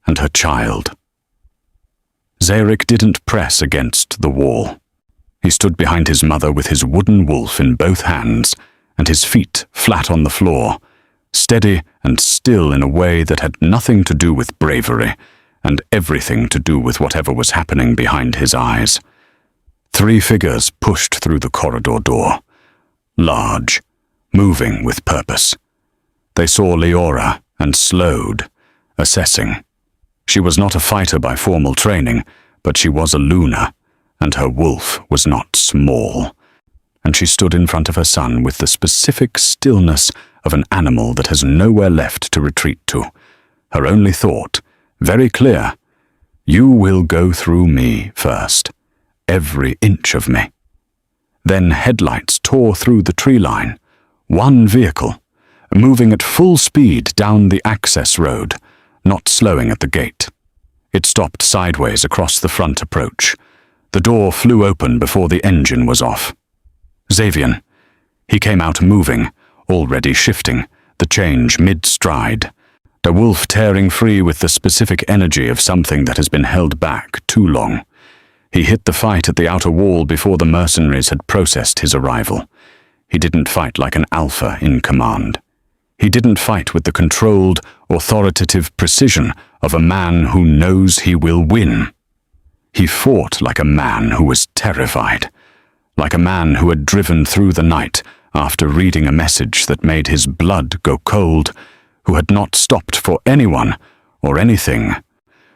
Speaker 1: and her child. Zeric didn't press against the wall. He stood behind his mother with his wooden wolf in both hands and his feet flat on the floor, steady and still in a way that had nothing to do with bravery and everything to do with whatever was happening behind his eyes. 3 figures pushed through the corridor door, large, moving with purpose. They saw Leora and slowed, assessing. She was not a fighter by formal training, but she was a Luna, and her wolf was not small. And she stood in front of her son with the specific stillness of an animal that has nowhere left to retreat to. Her only thought, very clear, "You will go through me first, every inch of me." Then headlights tore through the tree line. 1 vehicle, moving at full speed down the access road, not slowing at the gate. It stopped sideways across the front approach. The door flew open before the engine was off. Xavian. He came out moving, already shifting, the change mid-stride. A wolf tearing free with the specific energy of something that has been held back too long. He hit the fight at the outer wall before the mercenaries had processed his arrival. He didn't fight like an alpha in command. He didn't fight with the controlled, authoritative precision of a man who knows he will win. He fought like a man who was terrified, like a man who had driven through the night after reading a message that made his blood go cold, who had not stopped for anyone or anything,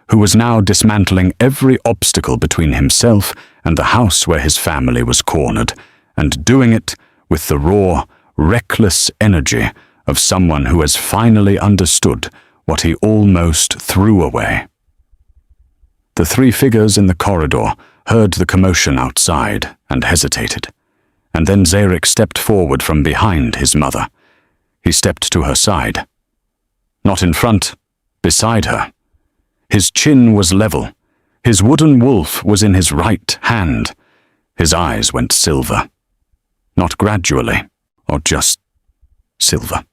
Speaker 1: who was now dismantling every obstacle between himself and the house where his family was cornered, and doing it with the raw, reckless energy of someone who has finally understood what he almost threw away. The three figures in the corridor heard the commotion outside and hesitated, and then Zeric stepped forward from behind his mother. He stepped to her side. Not in front, beside her. His chin was level. His wooden wolf was in his right hand. His eyes went silver. Not gradually, or just silver.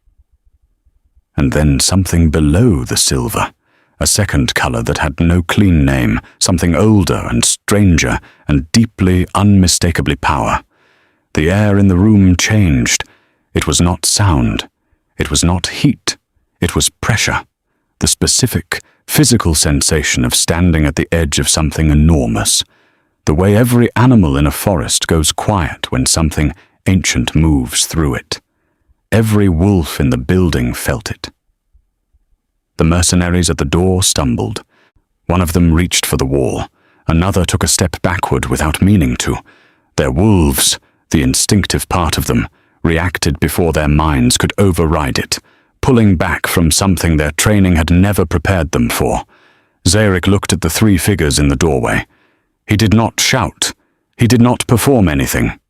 Speaker 1: And then something below the silver, a second color that had no clean name, something older and stranger and deeply, unmistakably power. The air in the room changed. It was not sound. It was not heat. It was pressure, the specific, physical sensation of standing at the edge of something enormous, the way every animal in a forest goes quiet when something ancient moves through it. Every wolf in the building felt it. The mercenaries at the door stumbled. One of them reached for the wall. Another took a step backward without meaning to. Their wolves, the instinctive part of them, reacted before their minds could override it, pulling back from something their training had never prepared them for. Zeric looked at the three figures in the doorway. He did not shout. He did not perform anything.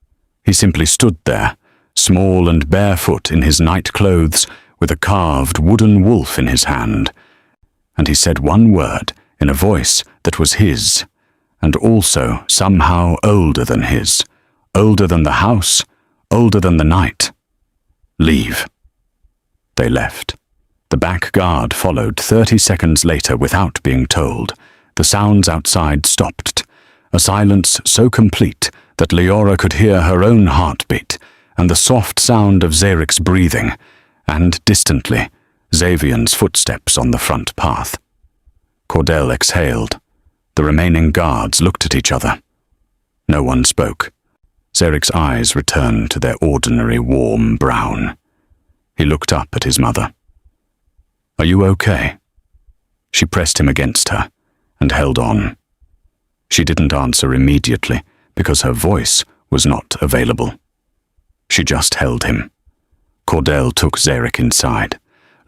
Speaker 1: He simply stood there, small and barefoot in his night clothes, with a carved wooden wolf in his hand. And he said one word in a voice that was his, and also somehow older than his, older than the house, older than the night. Leave. They left. The back guard followed 30 seconds later without being told. The sounds outside stopped. A silence so complete that Leora could hear her own heartbeat and the soft sound of Zeric's breathing, and distantly, Xavian's footsteps on the front path. Cordell exhaled. The remaining guards looked at each other. No one spoke. Zeric's eyes returned to their ordinary warm brown. He looked up at his mother. "Are you okay?" She pressed him against her and held on. She didn't answer immediately because her voice was not available. She just held him. Cordell took Zeric inside.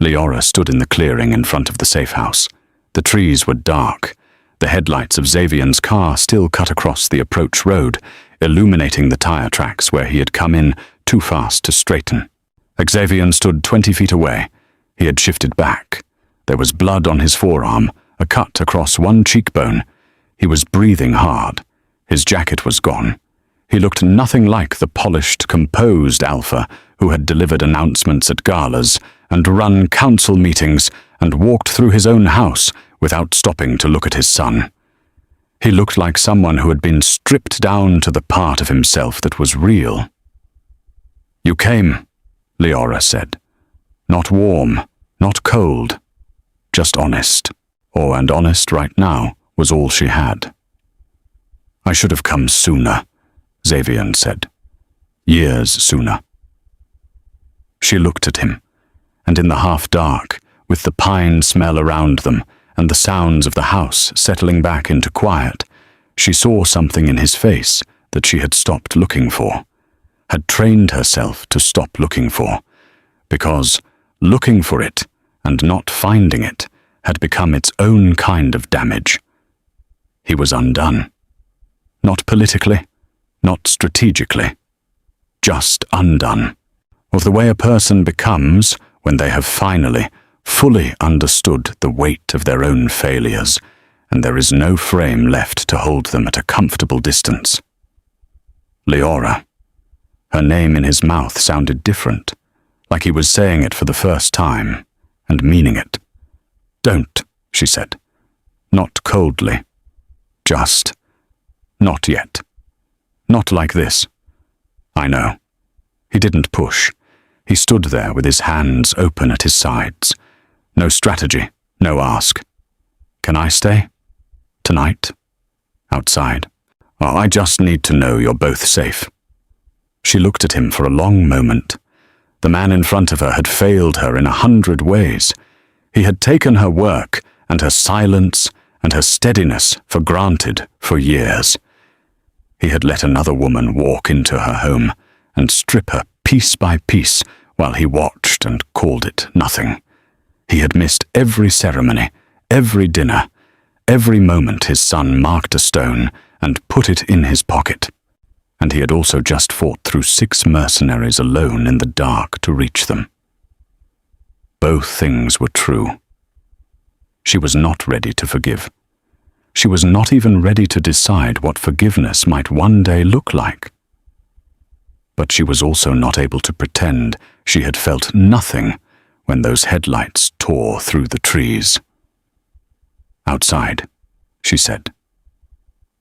Speaker 1: Leora stood in the clearing in front of the safe house. The trees were dark. The headlights of Xavian's car still cut across the approach road, illuminating the tire tracks where he had come in too fast to straighten. Xavian stood 20 feet away. He had shifted back. There was blood on his forearm, a cut across one cheekbone. He was breathing hard. His jacket was gone. He looked nothing like the polished, composed alpha who had delivered announcements at galas and run council meetings and walked through his own house without stopping to look at his son. He looked like someone who had been stripped down to the part of himself that was real. "You came," Leora said. "Not warm, not cold, just honest." And honest right now was all she had. "I should have come sooner," Xavian said. "Years sooner." She looked at him, and in the half-dark, with the pine smell around them and the sounds of the house settling back into quiet, she saw something in his face that she had stopped looking for, had trained herself to stop looking for, because looking for it and not finding it had become its own kind of damage. He was undone. Not politically, not strategically, just undone. Of the way a person becomes when they have finally, fully understood the weight of their own failures and there is no frame left to hold them at a comfortable distance. Leora. Her name in his mouth sounded different, like he was saying it for the first time, and meaning it. "Don't," she said. Not coldly. Just, "Not yet. Not like this." "I know." He didn't push. He stood there with his hands open at his sides. No strategy, no ask. "Can I stay? Tonight? Outside? Oh, I just need to know you're both safe." She looked at him for a long moment. The man in front of her had failed her in 100 ways. He had taken her work and her silence and her steadiness for granted for years. He had let another woman walk into her home and strip her piece by piece while he watched and called it nothing. He had missed every ceremony, every dinner, every moment his son marked a stone and put it in his pocket. And he had also just fought through 6 mercenaries alone in the dark to reach them. Both things were true. She was not ready to forgive. She was not even ready to decide what forgiveness might one day look like. But she was also not able to pretend she had felt nothing when those headlights tore through the trees. "Outside," she said.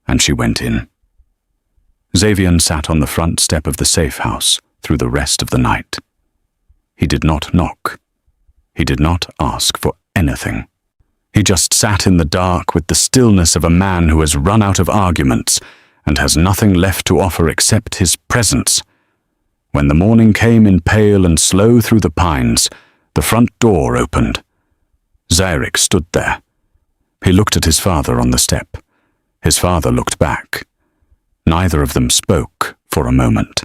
Speaker 1: And she went in. Xavier sat on the front step of the safe house through the rest of the night. He did not knock. He did not ask for anything. He just sat in the dark with the stillness of a man who has run out of arguments and has nothing left to offer except his presence. When the morning came in pale and slow through the pines, the front door opened. Zeric stood there. He looked at his father on the step. His father looked back. Neither of them spoke for a moment.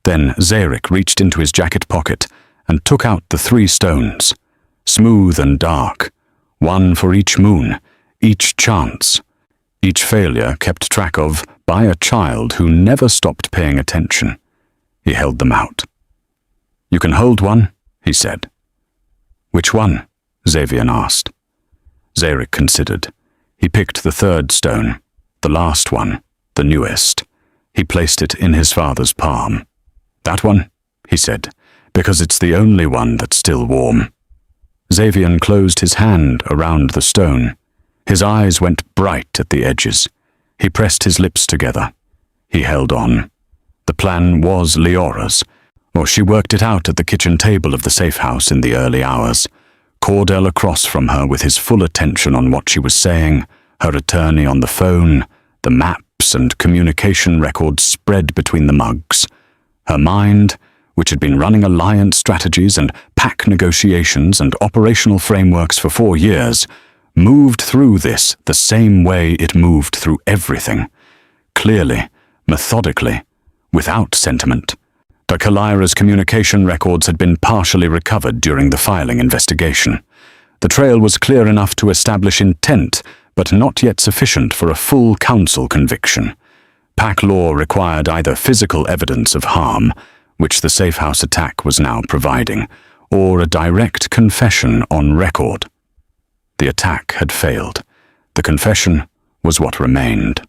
Speaker 1: Then Zeric reached into his jacket pocket and took out the 3 stones, smooth and dark, one for each moon, each chance, each failure kept track of by a child who never stopped paying attention. He held them out. "You can hold one," he said. "Which one?" Xavier asked. Zeric considered. He picked the 3rd stone, the last one, the newest. He placed it in his father's palm. "That one," he said, "because it's the only one that's still warm." Xavier closed his hand around the stone. His eyes went bright at the edges. He pressed his lips together. He held on. The plan was Leora's, or she worked it out at the kitchen table of the safe house in the early hours. Cordell across from her with his full attention on what she was saying, her attorney on the phone, the maps and communication records spread between the mugs. Her mind, which had been running alliance strategies and pact negotiations and operational frameworks for 4 years, moved through this the same way it moved through everything. Clearly, methodically, without sentiment. The Kalira's communication records had been partially recovered during the filing investigation. The trail was clear enough to establish intent, but not yet sufficient for a full council conviction. Pack law required either physical evidence of harm, which the safe house attack was now providing, or a direct confession on record. The attack had failed. The confession was what remained.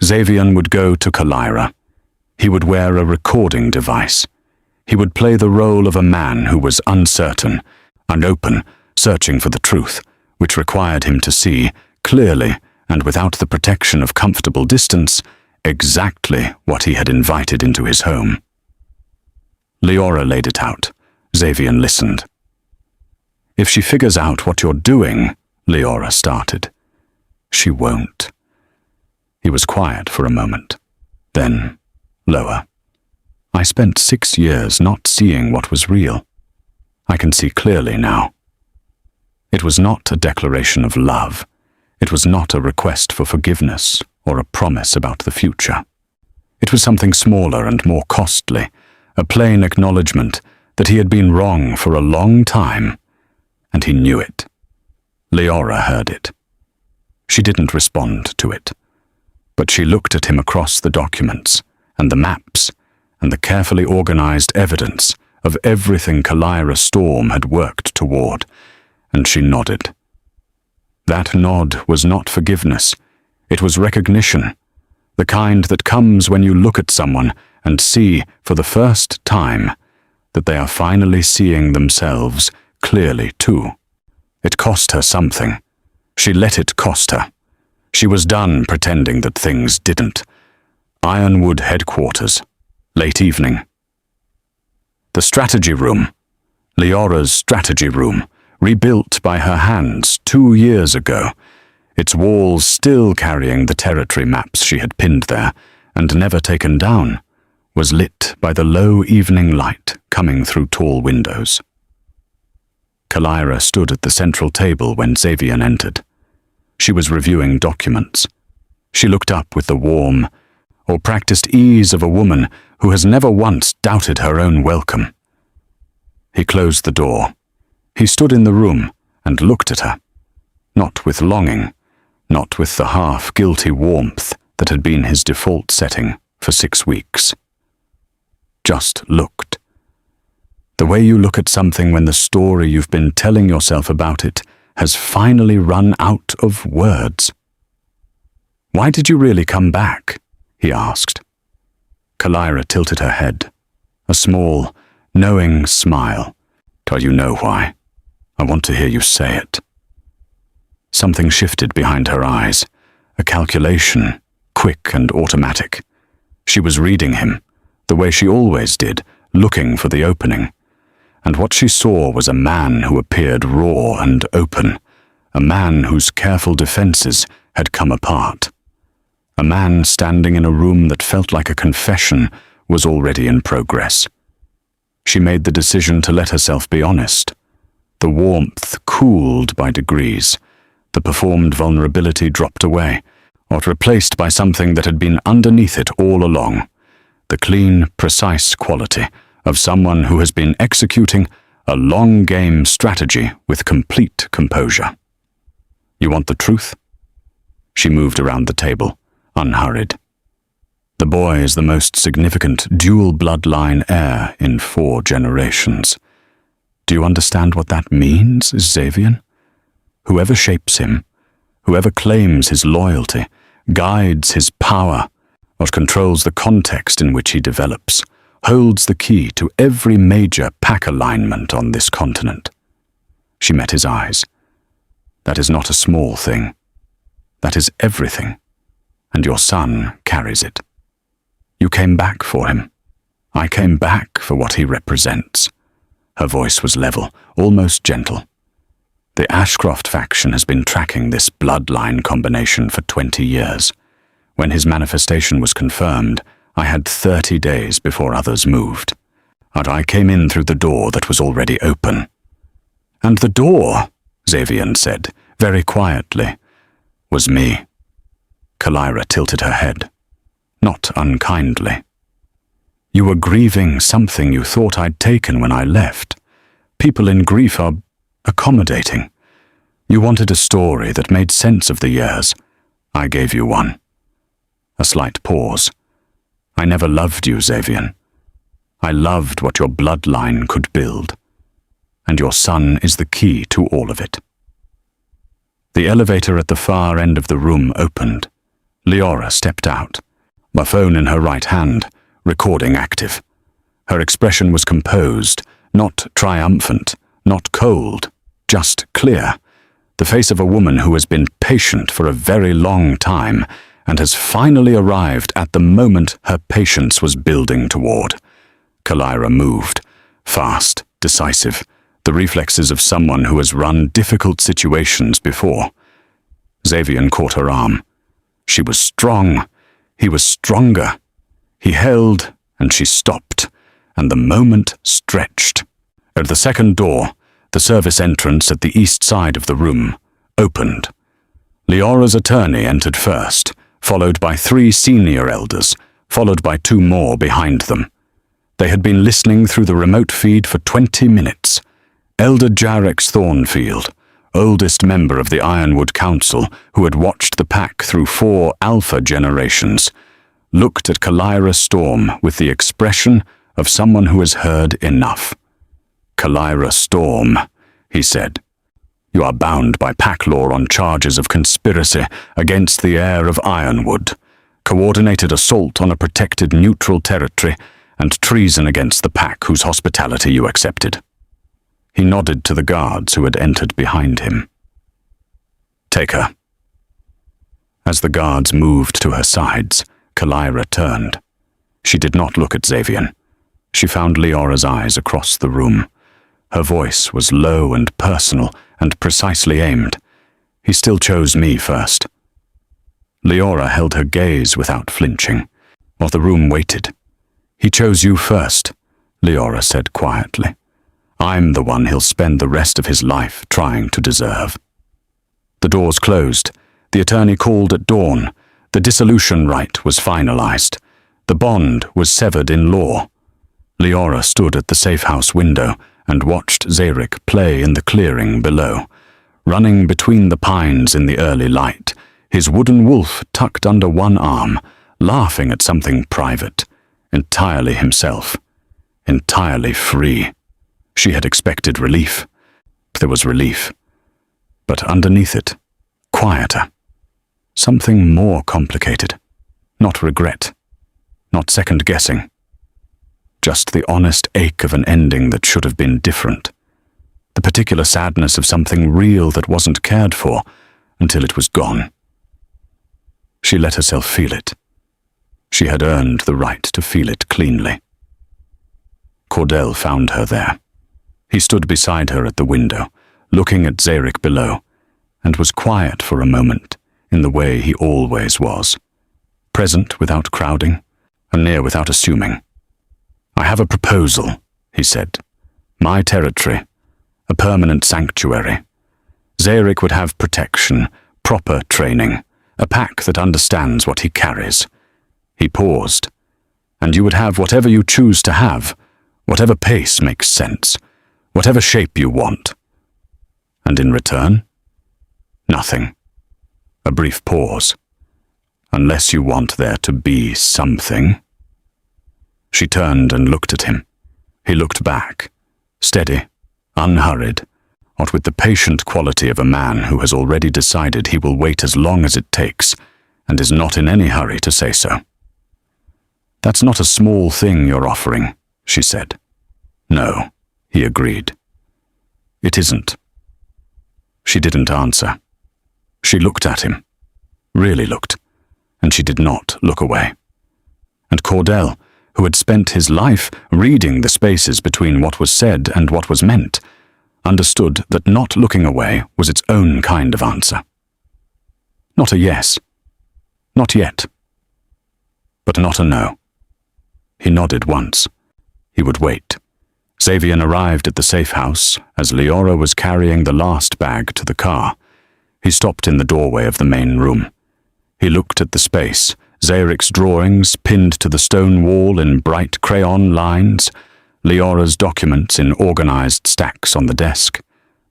Speaker 1: Xavier would go to Kalira. He would wear a recording device. He would play the role of a man who was uncertain and open, searching for the truth, which required him to see, clearly and without the protection of comfortable distance, exactly what he had invited into his home. Leora laid it out. Xavier listened. "If she figures out what you're doing," Leora started. "She won't." He was quiet for a moment. Then, lower. "I spent 6 years not seeing what was real. I can see clearly now." It was not a declaration of love. It was not a request for forgiveness or a promise about the future. It was something smaller and more costly, a plain acknowledgement that he had been wrong for a long time, and he knew it. Leora heard it. She didn't respond to it, but she looked at him across the documents and the maps and the carefully organized evidence of everything Kalira Storm had worked toward, and she nodded. That nod was not forgiveness. It was recognition, the kind that comes when you look at someone and see, for the first time, that they are finally seeing themselves clearly too. It cost her something. She let it cost her. She was done pretending that things didn't. Ironwood headquarters, late evening. The strategy room, Leora's strategy room, rebuilt by her hands 2 years ago, its walls still carrying the territory maps she had pinned there and never taken down, was lit by the low evening light coming through tall windows. Kalira stood at the central table when Xavian entered. She was reviewing documents. She looked up with the warm, or practiced ease of a woman who has never once doubted her own welcome. He closed the door. He stood in the room and looked at her, not with longing, not with the half-guilty warmth that had been his default setting for 6 weeks. Just looked. The way you look at something when the story you've been telling yourself about it has finally run out of words. "Why did you really come back?" he asked. Kalira tilted her head, a small, knowing smile. "Till you know why. I want to hear you say it." Something shifted behind her eyes, a calculation, quick and automatic. She was reading him, the way she always did, looking for the opening. And what she saw was a man who appeared raw and open, a man whose careful defenses had come apart. A man standing in a room that felt like a confession was already in progress. She made the decision to let herself be honest. The warmth cooled by degrees. The performed vulnerability dropped away, or replaced by something that had been underneath it all along. The clean, precise quality of someone who has been executing a long-game strategy with complete composure. "You want the truth?" She moved around the table, unhurried. The boy is the most significant dual bloodline heir in 4 generations. Do you understand what that means, Xavian? Whoever shapes him, whoever claims his loyalty, guides his power, or controls the context in which he develops, holds the key to every major pack alignment on this continent. She met his eyes. That is not a small thing. That is everything, and your son carries it. You came back for him. I came back for what he represents. Her voice was level, almost gentle. The Ashcroft faction has been tracking this bloodline combination for 20 years. When his manifestation was confirmed, I had 30 days before others moved. And I came in through the door that was already open. And the door, Xavian said, very quietly, was me. Kalira tilted her head, not unkindly. You were grieving something you thought I'd taken when I left. People in grief are accommodating. You wanted a story that made sense of the years. I gave you one. A slight pause. I never loved you, Xavian. I loved what your bloodline could build. And your son is the key to all of it. The elevator at the far end of the room opened. Leora stepped out, my phone in her right hand, recording active. Her expression was composed, not triumphant, not cold, just clear. The face of a woman who has been patient for a very long time and has finally arrived at the moment her patience was building toward. Kalira moved, fast, decisive, the reflexes of someone who has run difficult situations before. Xavian caught her arm. She was strong. He was stronger. He held, and she stopped, and the moment stretched. At the second door, the service entrance at the east side of the room opened. Leora's attorney entered first, followed by 3 senior elders, followed by 2 more behind them. They had been listening through the remote feed for 20 minutes. Elder Zeric Thornfield, oldest member of the Ironwood Council, who had watched the pack through 4 alpha generations, looked at Kalira Storm with the expression of someone who has heard enough. Kalira Storm, he said. You are bound by pack law on charges of conspiracy against the heir of Ironwood, coordinated assault on a protected neutral territory, and treason against the pack whose hospitality you accepted. He nodded to the guards who had entered behind him. Take her. As the guards moved to her sides, Kalira turned. She did not look at Xavian. She found Leora's eyes across the room. Her voice was low and personal and precisely aimed. He still chose me first. Leora held her gaze without flinching, while the room waited. He chose you first, Leora said quietly. I'm the one he'll spend the rest of his life trying to deserve. The doors closed. The attorney called at dawn. The dissolution rite was finalized. The bond was severed in law. Leora stood at the safe-house window and watched Zeric play in the clearing below. Running between the pines in the early light, his wooden wolf tucked under one arm, laughing at something private, entirely himself, entirely free. She had expected relief. There was relief. But underneath it, quieter. Something more complicated. Not regret. Not second-guessing. Just the honest ache of an ending that should have been different. The particular sadness of something real that wasn't cared for until it was gone. She let herself feel it. She had earned the right to feel it cleanly. Cordell found her there. He stood beside her at the window, looking at Zeric below, and was quiet for a moment in the way he always was. Present without crowding, and near without assuming. I have a proposal, he said. My territory, a permanent sanctuary. Zeric would have protection, proper training, a pack that understands what he carries. He paused. And you would have whatever you choose to have, whatever pace makes sense, whatever shape you want. And in return? Nothing. A brief pause. Unless you want there to be something. She turned and looked at him. He looked back, steady, unhurried, not with the patient quality of a man who has already decided he will wait as long as it takes, and is not in any hurry to say so. That's not a small thing you're offering, she said. No, he agreed. It isn't. She didn't answer. She looked at him, really looked, and she did not look away. And Cordell, who had spent his life reading the spaces between what was said and what was meant, understood that not looking away was its own kind of answer. Not a yes. Not yet. But not a no. He nodded once. He would wait. Xavian arrived at the safe house as Leora was carrying the last bag to the car. He stopped in the doorway of the main room. He looked at the space, Zeric's drawings pinned to the stone wall in bright crayon lines, Leora's documents in organized stacks on the desk,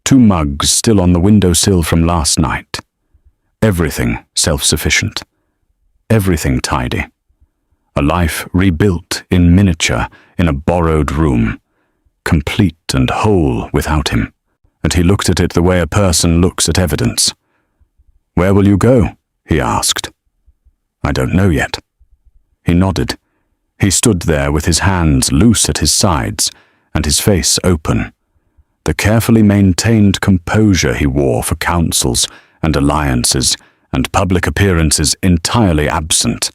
Speaker 1: 2 mugs still on the windowsill from last night. Everything self-sufficient. Everything tidy. A life rebuilt in miniature in a borrowed room, complete and whole without him. And he looked at it the way a person looks at evidence. "Where will you go?" he asked. "I don't know yet." He nodded. He stood there with his hands loose at his sides and his face open. The carefully maintained composure he wore for councils and alliances and public appearances entirely absent,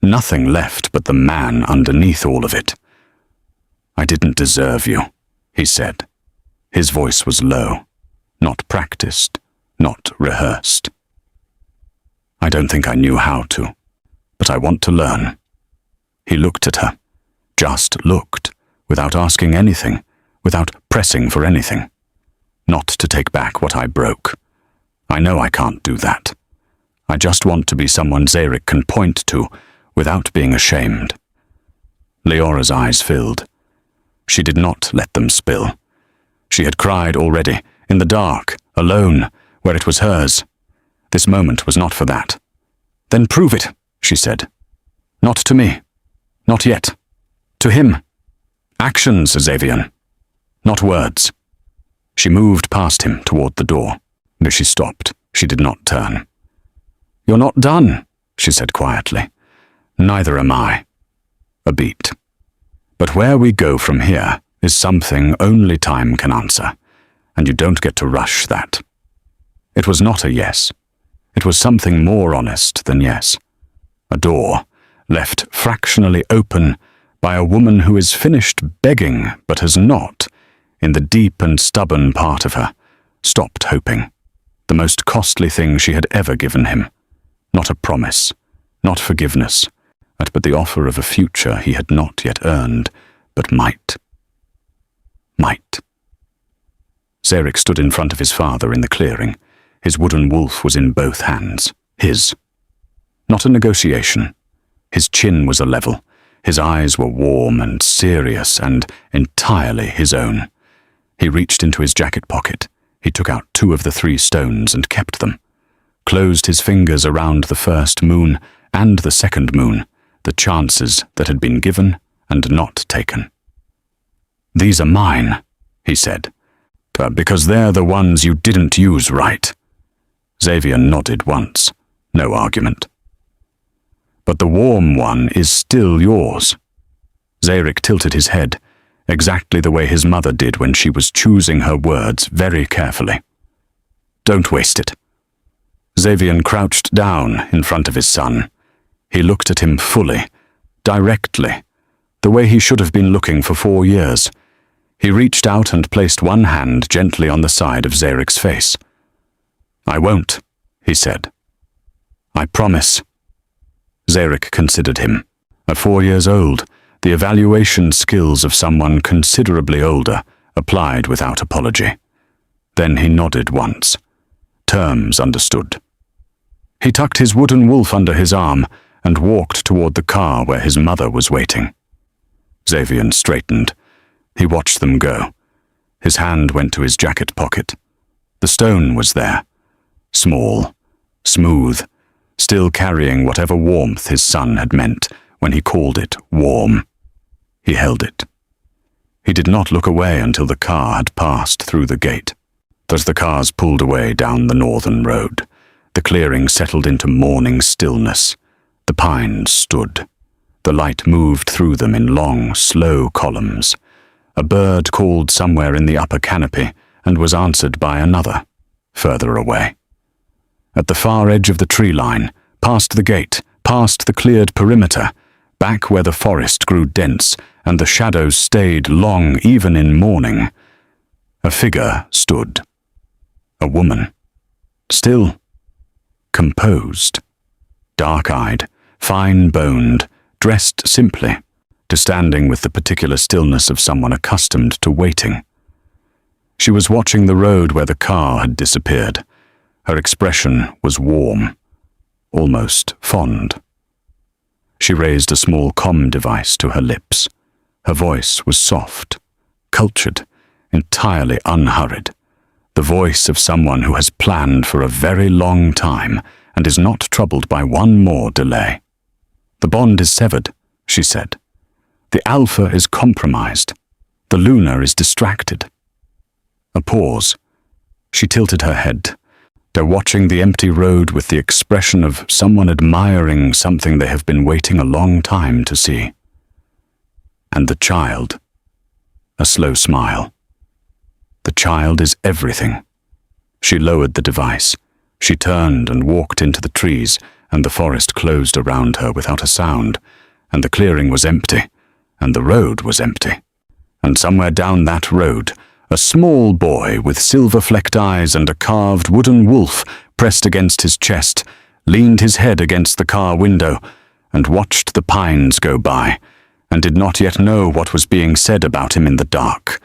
Speaker 1: nothing left but the man underneath all of it. "I didn't deserve you," he said. His voice was low, not practiced, not rehearsed. "I don't think I knew how to, but I want to learn." He looked at her, just looked, without asking anything, without pressing for anything. Not to take back what I broke. I know I can't do that. I just want to be someone Zeric can point to without being ashamed. Leora's eyes filled. She did not let them spill. She had cried already, in the dark, alone, where it was hers. This moment was not for that. "Then prove it," she said. "Not to me. Not yet. To him. Actions, Xavian. Not words." She moved past him toward the door. As she stopped, she did not turn. "You're not done," she said quietly. "Neither am I." A beat. "But where we go from here is something only time can answer, and you don't get to rush that." It was not a yes. It was something more honest than yes. A door, left fractionally open by a woman who is finished begging but has not, in the deep and stubborn part of her, stopped hoping. The most costly thing she had ever given him. Not a promise, not forgiveness, but the offer of a future he had not yet earned, but might. Might. Zeric stood in front of his father in the clearing. His wooden wolf was in both hands. His. Not a negotiation. His chin was a level. His eyes were warm and serious and entirely his own. He reached into his jacket pocket. He took out 2 of the 3 stones and kept them. Closed his fingers around the first moon and the second moon, the chances that had been given and not taken. "These are mine," he said, "because they're the ones you didn't use right." Xavier nodded once. No argument. "But the warm one is still yours." Zeric tilted his head, exactly the way his mother did when she was choosing her words very carefully. "Don't waste it." Xavier crouched down in front of his son. He looked at him fully, directly, the way he should have been looking for 4 years. He reached out and placed one hand gently on the side of Zeric's face. "I won't," he said. "I promise." Zeric considered him. At 4 years old, the evaluation skills of someone considerably older applied without apology. Then he nodded once. Terms understood. He tucked his wooden wolf under his arm and walked toward the car where his mother was waiting. Xavier straightened. He watched them go. His hand went to his jacket pocket. The stone was there. Small, smooth, still carrying whatever warmth his son had meant when he called it warm. He held it. He did not look away until the car had passed through the gate. As the cars pulled away down the northern road, the clearing settled into morning stillness. The pines stood. The light moved through them in long, slow columns. A bird called somewhere in the upper canopy and was answered by another, further away. At the far edge of the tree line, past the gate, past the cleared perimeter, back where the forest grew dense and the shadows stayed long even in morning, a figure stood. A woman. Still. Composed. Dark-eyed, fine-boned, dressed simply, to standing with the particular stillness of someone accustomed to waiting. She was watching the road where the car had disappeared. Her expression was warm, almost fond. She raised a small comm device to her lips. Her voice was soft, cultured, entirely unhurried. The voice of someone who has planned for a very long time and is not troubled by one more delay. "The bond is severed," she said. "The Alpha is compromised. The Lunar is distracted." A pause. She tilted her head. They're watching the empty road with the expression of someone admiring something they have been waiting a long time to see. And the child. A slow smile. The child is everything. She lowered the device. She turned and walked into the trees, and the forest closed around her without a sound, and the clearing was empty, and the road was empty. And somewhere down that road, a small boy with silver-flecked eyes and a carved wooden wolf pressed against his chest, leaned his head against the car window and watched the pines go by, and did not yet know what was being said about him in the dark.